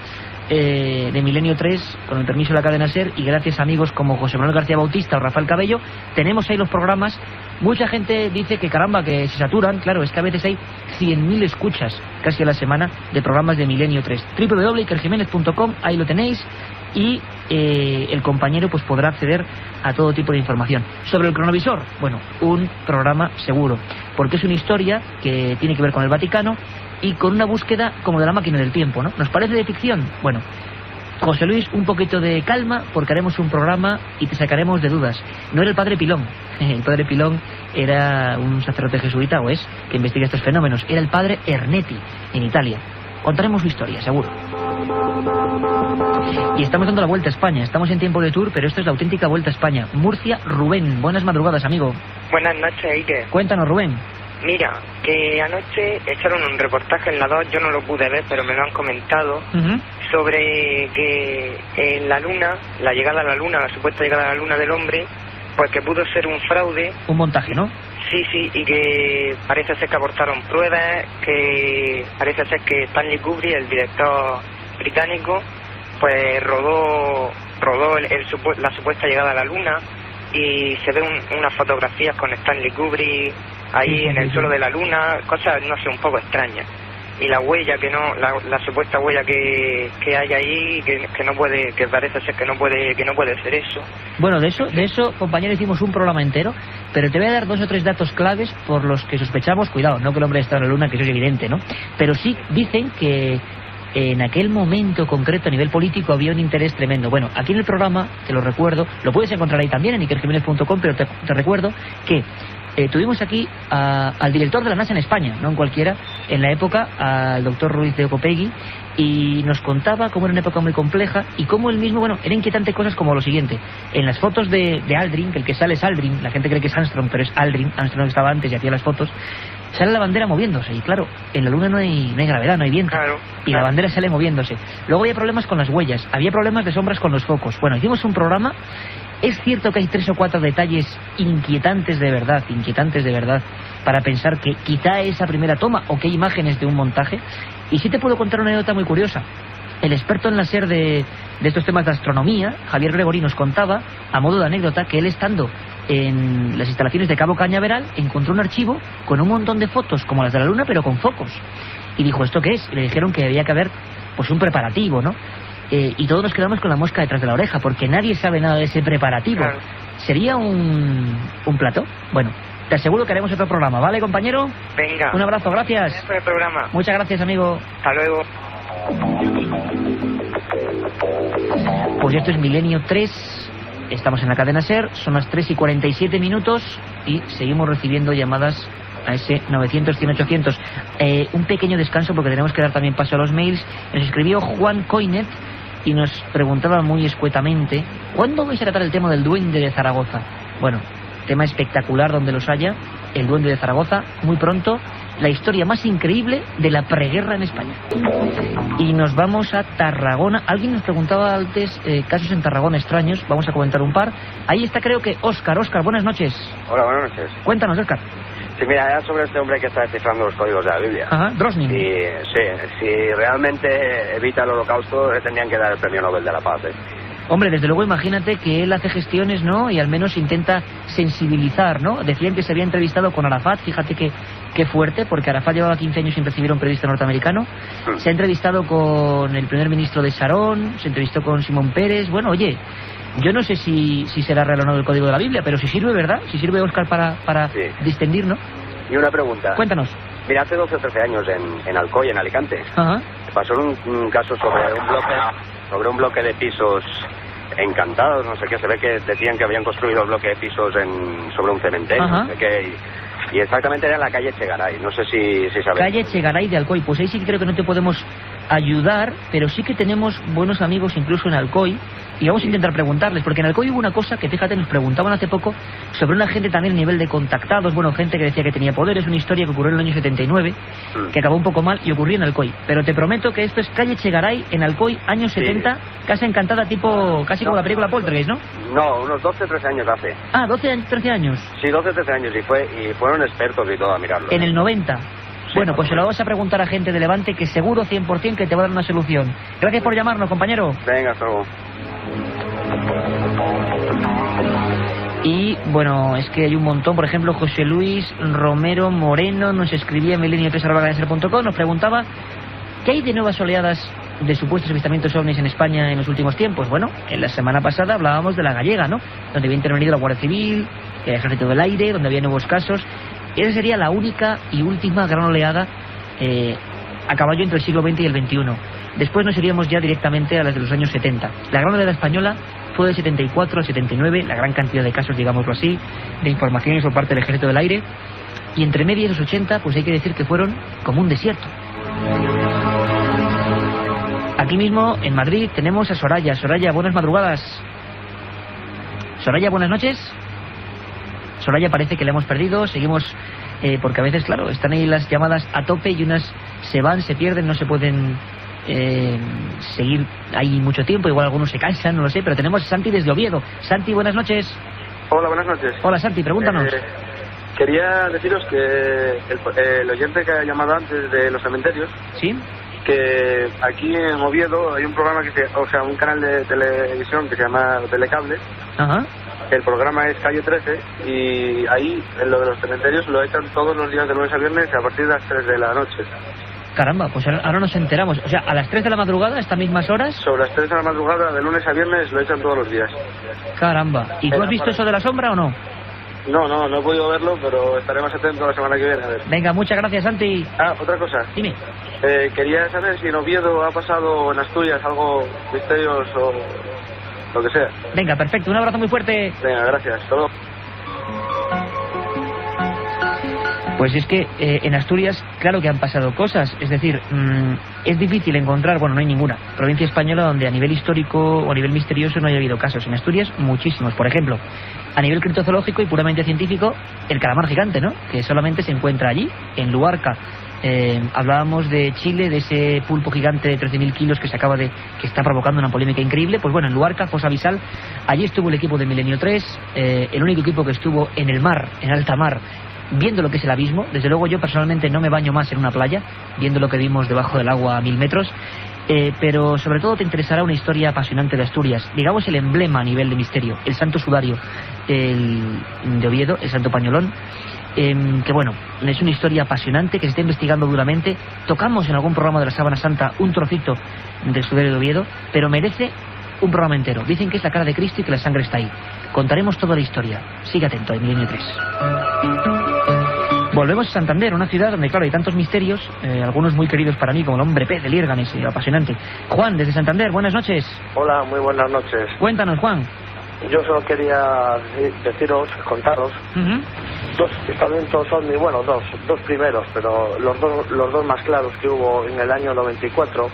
de Milenio 3, con el permiso de la cadena SER, y gracias a amigos como José Manuel García Bautista o Rafael Cabello, tenemos ahí los programas. Mucha gente dice que caramba, que se saturan. Claro, es que a veces hay 100.000 escuchas casi a la semana de programas de Milenio 3. www.ikerjimenez.com, ahí lo tenéis, y el compañero pues podrá acceder a todo tipo de información. Sobre el cronovisor, bueno, un programa seguro, porque es una historia que tiene que ver con el Vaticano y con una búsqueda como de la máquina del tiempo, ¿no? ¿Nos parece de ficción? Bueno, José Luis, un poquito de calma, porque haremos un programa y te sacaremos de dudas. No era el padre Pilón. El padre Pilón era un sacerdote jesuita, o es, que investiga estos fenómenos. Era el padre Ernetti, en Italia. Contaremos su historia, seguro. Y estamos dando la vuelta a España. Estamos en tiempo de tour, pero esto es la auténtica vuelta a España. Murcia, Rubén. Buenas madrugadas, amigo. Buenas noches, Iker. Cuéntanos, Rubén. Mira, que anoche echaron un reportaje en la 2, yo no lo pude ver, pero me lo han comentado, sobre que en la Luna, la llegada a la Luna, la supuesta llegada a la Luna del hombre, pues que pudo ser un fraude. Un montaje, ¿no? Sí, y que parece ser que aportaron pruebas, que parece ser que Stanley Kubrick, el director británico, pues rodó la supuesta llegada a la Luna, y se ven unas fotografías con Stanley Kubrick ahí en el suelo de la Luna, cosas, no sé, un poco extrañas. Y la huella que no, la supuesta huella que hay ahí, que no puede, que parece ser que no puede ser eso. Bueno, de eso, compañero, hicimos un programa entero, pero te voy a dar 2 o 3 datos claves por los que sospechamos, cuidado, no que el hombre está en la Luna, que eso es evidente, ¿no? Pero sí dicen que en aquel momento concreto a nivel político había un interés tremendo. Bueno, aquí en el programa, te lo recuerdo, lo puedes encontrar ahí también en ikerjimenez.com, pero te recuerdo que tuvimos aquí al director de la NASA en España, no en cualquiera, en la época, al doctor Ruiz de Ocopegui, y nos contaba cómo era una época muy compleja y cómo él mismo, bueno, era inquietante cosas como lo siguiente. En las fotos de Aldrin, que el que sale es Aldrin, la gente cree que es Armstrong, pero es Aldrin estaba antes y hacía las fotos, sale la bandera moviéndose, y claro, en la Luna no hay gravedad, no hay viento, y la bandera sale moviéndose. Luego había problemas con las huellas, había problemas de sombras con los focos. Bueno, hicimos un programa. Es cierto que hay 3 o 4 detalles inquietantes de verdad, para pensar que quizá esa primera toma o que hay imágenes de un montaje. Y sí te puedo contar una anécdota muy curiosa. El experto en láser de estos temas de astronomía, Javier Gregorí, nos contaba, a modo de anécdota, que él, estando en las instalaciones de Cabo Cañaveral, encontró un archivo con un montón de fotos como las de la Luna, pero con focos. Y dijo, ¿esto qué es? Y le dijeron que había que haber pues un preparativo, ¿no? Y todos nos quedamos con la mosca detrás de la oreja, porque nadie sabe nada de ese preparativo. Claro. ¿Sería un plató? Bueno, te aseguro que haremos otro programa, ¿vale, compañero? Venga. Un abrazo, gracias. Gracias por el programa. Muchas gracias, amigo. Hasta luego. Pues esto es Milenio 3, estamos en la cadena SER, son las 3:47 y seguimos recibiendo llamadas a ese 900-100-800. Un pequeño descanso porque tenemos que dar también paso a los mails. Nos escribió Juan Coinet y nos preguntaba muy escuetamente, ¿cuándo vais a tratar el tema del Duende de Zaragoza? Bueno, tema espectacular donde los haya, el Duende de Zaragoza, muy pronto, la historia más increíble de la preguerra en España. Y nos vamos a Tarragona. Alguien nos preguntaba antes casos en Tarragona extraños, vamos a comentar un par. Ahí está, creo que Óscar. Óscar, buenas noches. Hola, buenas noches. Cuéntanos, Óscar. Sí, mira, era sobre este hombre que está descifrando los códigos de la Biblia. Ajá, Drosnin. Y sí, si realmente evita el holocausto, le tendrían que dar el premio Nobel de la Paz. Hombre, desde luego imagínate que él hace gestiones, ¿no? Y al menos intenta sensibilizar, ¿no? Decían que se había entrevistado con Arafat, fíjate qué fuerte, porque Arafat llevaba 15 años sin recibir a un periodista norteamericano. Se ha entrevistado con el primer ministro de Sarón, se entrevistó con Simón Pérez. Bueno, oye, yo no sé si será real o no el código de la Biblia, pero si sirve, ¿verdad? Si sirve, Óscar, para distendir, ¿no? Y una pregunta. Cuéntanos. Mira, hace 12 o 13 años en Alcoy, en Alicante, pasó un caso sobre un bloque de pisos encantados, no sé qué, se ve que decían que habían construido el bloque de pisos sobre un cementerio, no sé qué, y exactamente era en la calle Chegaray, no sé si sabes. Calle Chegaray de Alcoy, pues ahí sí que creo que no te podemos ayudar, pero sí que tenemos buenos amigos incluso en Alcoy, y vamos a intentar preguntarles, porque en Alcoy hubo una cosa que, fíjate, nos preguntaban hace poco sobre una gente también a nivel de contactados, bueno, gente que decía que tenía poderes, una historia que ocurrió en el año 79, que acabó un poco mal y ocurrió en Alcoy. Pero te prometo que esto es calle Chegaray, en Alcoy, años 70, casa encantada, tipo, casi como la película Poltergeist, ¿no? No, unos 12, 13 años hace. Ah, 12, 13 años. Sí, 12, 13 años, y fueron expertos y todo a mirarlo. En el 90. Bueno, pues se lo vas a preguntar a gente de Levante que seguro 100% que te va a dar una solución. Gracias por llamarnos, compañero. Venga, hasta luego. Y bueno, es que hay un montón. Por ejemplo, José Luis Romero Moreno nos escribía en milenio3@ganesler.com, nos preguntaba ¿qué hay de nuevas oleadas de supuestos avistamientos ovnis en España en los últimos tiempos? Bueno, en la semana pasada hablábamos de la Gallega, ¿no? Donde había intervenido la Guardia Civil, el Ejército del Aire, donde había nuevos casos. Esa sería la única y última gran oleada a caballo entre el siglo XX y el XXI. Después nos iríamos ya directamente a las de los años 70. La gran oleada española fue de 74 al 79, la gran cantidad de casos, digámoslo así, de informaciones por parte del Ejército del Aire. Y entre media y los 80, pues hay que decir que fueron como un desierto. Aquí mismo, en Madrid, tenemos a Soraya. Soraya, buenas madrugadas. Soraya, buenas noches. Soraya, parece que la hemos perdido. Seguimos, porque a veces, claro, están ahí las llamadas a tope y unas se van, se pierden, no se pueden seguir ahí mucho tiempo. Igual algunos se cansan, no lo sé, pero tenemos a Santi desde Oviedo. Santi, buenas noches. Hola, buenas noches. Hola, Santi, pregúntanos. Quería deciros que el oyente que ha llamado antes de los cementerios, ¿sí?, que aquí en Oviedo hay un programa un canal de televisión que se llama Telecable. Ajá. El programa es Calle 13 y ahí, en lo de los cementerios, lo echan todos los días de lunes a viernes a partir de las 3 de la noche. Caramba, pues ahora nos enteramos. O sea, a las 3 de la madrugada, a estas mismas horas. Sobre las 3 de la madrugada, de lunes a viernes, lo echan todos los días. Caramba. ¿Y tú has visto eso de la sombra o no? No he podido verlo, pero estaré más atento la semana que viene, a ver. Venga, muchas gracias, Santi. Ah, otra cosa. Dime. Quería saber si en Oviedo ha pasado en Asturias algo misterioso o lo que sea. Venga, perfecto, un abrazo muy fuerte. Venga, gracias, hasta luego. Pues es que en Asturias, claro que han pasado cosas. Es decir, es difícil encontrar, bueno, no hay ninguna provincia española donde a nivel histórico o a nivel misterioso no haya habido casos. En Asturias, muchísimos. Por ejemplo, a nivel criptozoológico y puramente científico, el calamar gigante, ¿no?, que solamente se encuentra allí, en Luarca. Hablábamos de Chile, de ese pulpo gigante de 13.000 kilos que está provocando una polémica increíble. Pues bueno, en Luarca, fosa abisal, allí estuvo el equipo de Milenio 3, el único equipo que estuvo en el mar, en alta mar, viendo lo que es el abismo. Desde luego yo personalmente no me baño más en una playa, viendo lo que vimos debajo del agua a 1000 metros. Pero sobre todo te interesará una historia apasionante de Asturias, digamos el emblema a nivel de misterio, el santo sudario de Oviedo, el santo pañolón, que bueno, es una historia apasionante que se está investigando duramente. Tocamos en algún programa de la Sábana Santa un trocito del sudario de Oviedo, pero merece un programa entero. Dicen que es la cara de Cristo y que la sangre está ahí. Contaremos toda la historia. Sigue atento en Milenio 3. Volvemos a Santander, una ciudad donde, claro, hay tantos misterios, algunos muy queridos para mí, como el hombre pez de Liérganes, apasionante. Juan, desde Santander, buenas noches. Hola, muy buenas noches. Cuéntanos, Juan. Yo solo quería contaros, dos avistamientos ovni, bueno, dos primeros, pero los dos más claros que hubo en el año 94,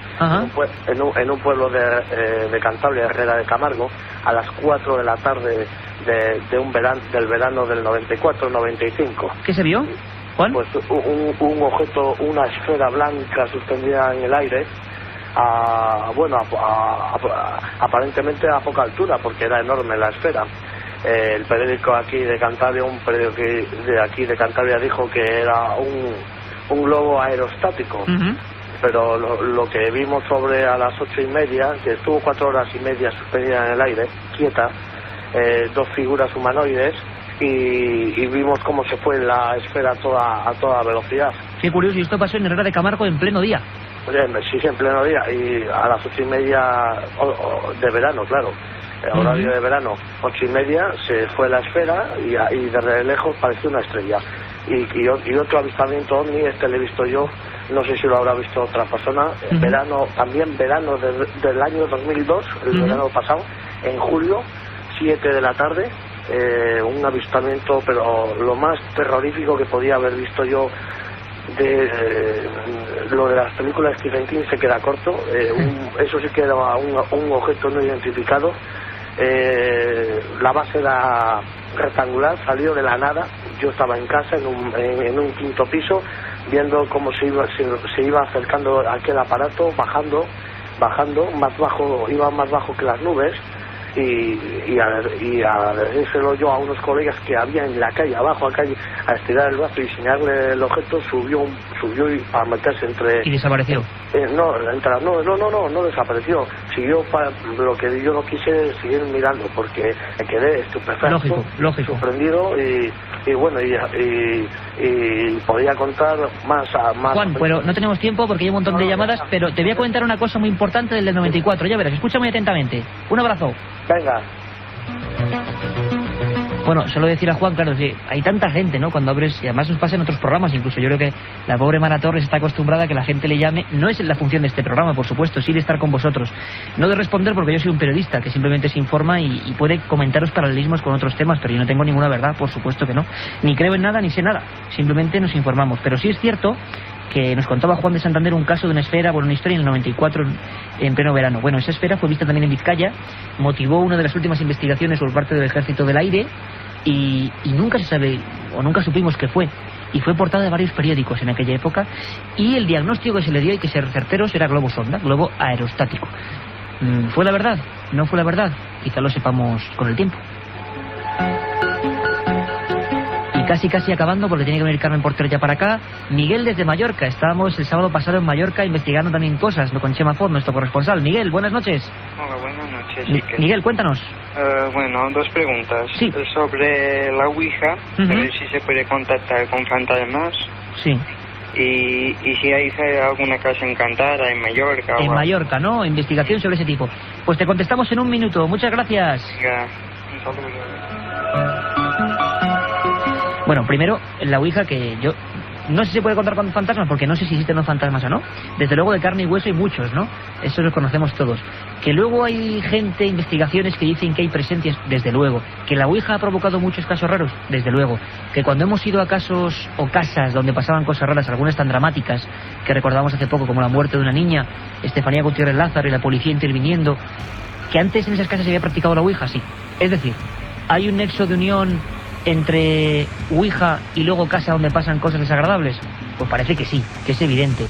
en un pueblo de Cantabria, Herrera de Camargo, a las 4 de la tarde del verano del 94-95. ¿Qué se vio, Juan? Pues un objeto, una esfera blanca suspendida en el aire, aparentemente a poca altura, porque era enorme la esfera. El periódico aquí de Cantabria, un periódico de aquí de Cantabria, dijo que era un globo aerostático. Pero lo que vimos sobre a las 8:30, que estuvo 4 horas y media suspendida en el aire, quieta, dos figuras humanoides, y vimos cómo se fue la esfera a toda velocidad. Qué curioso, y esto pasó en Herrera de Camargo en pleno día. Sí, en pleno día, y a las 8:30 de verano, claro, horario de verano, 8:30, se fue la esfera y desde lejos pareció una estrella. Y otro avistamiento ovni, lo he visto yo, no sé si lo habrá visto otra persona, verano del año 2002, el verano pasado, en julio, 7 de la tarde, un avistamiento, pero lo más terrorífico que podía haber visto yo lo de las películas de Stephen King se queda corto. Eso sí que era un objeto no identificado. La base era rectangular, salió de la nada. Yo estaba en casa en un quinto piso viendo cómo se iba acercando aquel aparato, bajando más bajo, iba más bajo que las nubes. Y a decírselo yo a unos colegas que había en la calle abajo, a estirar el brazo y enseñarle el objeto, subió y a meterse entre... ¿Y desapareció? No desapareció. Siguió lo que yo no quise seguir mirando, porque me quedé estupefacto, lógico. sorprendido y bueno, y podía contar más. Juan, pero no tenemos tiempo porque hay un montón de llamadas, pero te voy a comentar una cosa muy importante del 94, ya verás, escucha muy atentamente. Un abrazo. Venga. Bueno, solo decir a Juan, claro, que hay tanta gente, ¿no? Cuando abres, y además nos pasa en otros programas, incluso yo creo que la pobre Mara Torres está acostumbrada a que la gente le llame, no es la función de este programa, por supuesto, sí de estar con vosotros, no de responder porque yo soy un periodista que simplemente se informa y puede comentaros paralelismos con otros temas, pero yo no tengo ninguna verdad, por supuesto que no, ni creo en nada ni sé nada, simplemente nos informamos, pero sí es cierto que nos contaba Juan de Santander un caso de una esfera, una historia en el 94 en pleno verano. Bueno, esa esfera fue vista también en Vizcaya, motivó una de las últimas investigaciones por parte del Ejército del Aire y nunca se sabe, o nunca supimos qué fue, y fue portada de varios periódicos en aquella época, y el diagnóstico que se le dio, hay que ser certeros, era globo sonda, globo aerostático. ¿Fue la verdad? ¿No fue la verdad? Quizá lo sepamos con el tiempo. Casi acabando porque tiene que venir Carmen Porter ya para acá. Miguel desde Mallorca, estábamos el sábado pasado en Mallorca investigando también cosas, con Chema Ford, nuestro corresponsal. Miguel, buenas noches. Hola, buenas noches. Miguel, cuéntanos. Bueno, dos preguntas. Sí. Sobre la Ouija, a ver si se puede contactar con fantasmas. Sí. Y si hay alguna casa encantada en Mallorca. En Mallorca, ¿no? Investigación sobre ese tipo. Pues te contestamos en un minuto. Muchas gracias. Venga, un saludo. Bueno, primero, la Ouija, que yo no sé si se puede contar con fantasmas, porque no sé si existen los fantasmas o no. Desde luego de carne y hueso hay muchos, ¿no? Eso lo conocemos todos. Que luego hay gente, investigaciones que dicen que hay presencias, desde luego. Que la Ouija ha provocado muchos casos raros, desde luego. Que cuando hemos ido a casos o casas donde pasaban cosas raras, algunas tan dramáticas, que recordamos hace poco, como la muerte de una niña, Estefanía Gutiérrez Lázaro y la policía interviniendo, que antes en esas casas se había practicado la Ouija, sí. Es decir, hay un nexo de unión entre Ouija y luego casa donde pasan cosas desagradables. Pues parece que sí, que es evidente.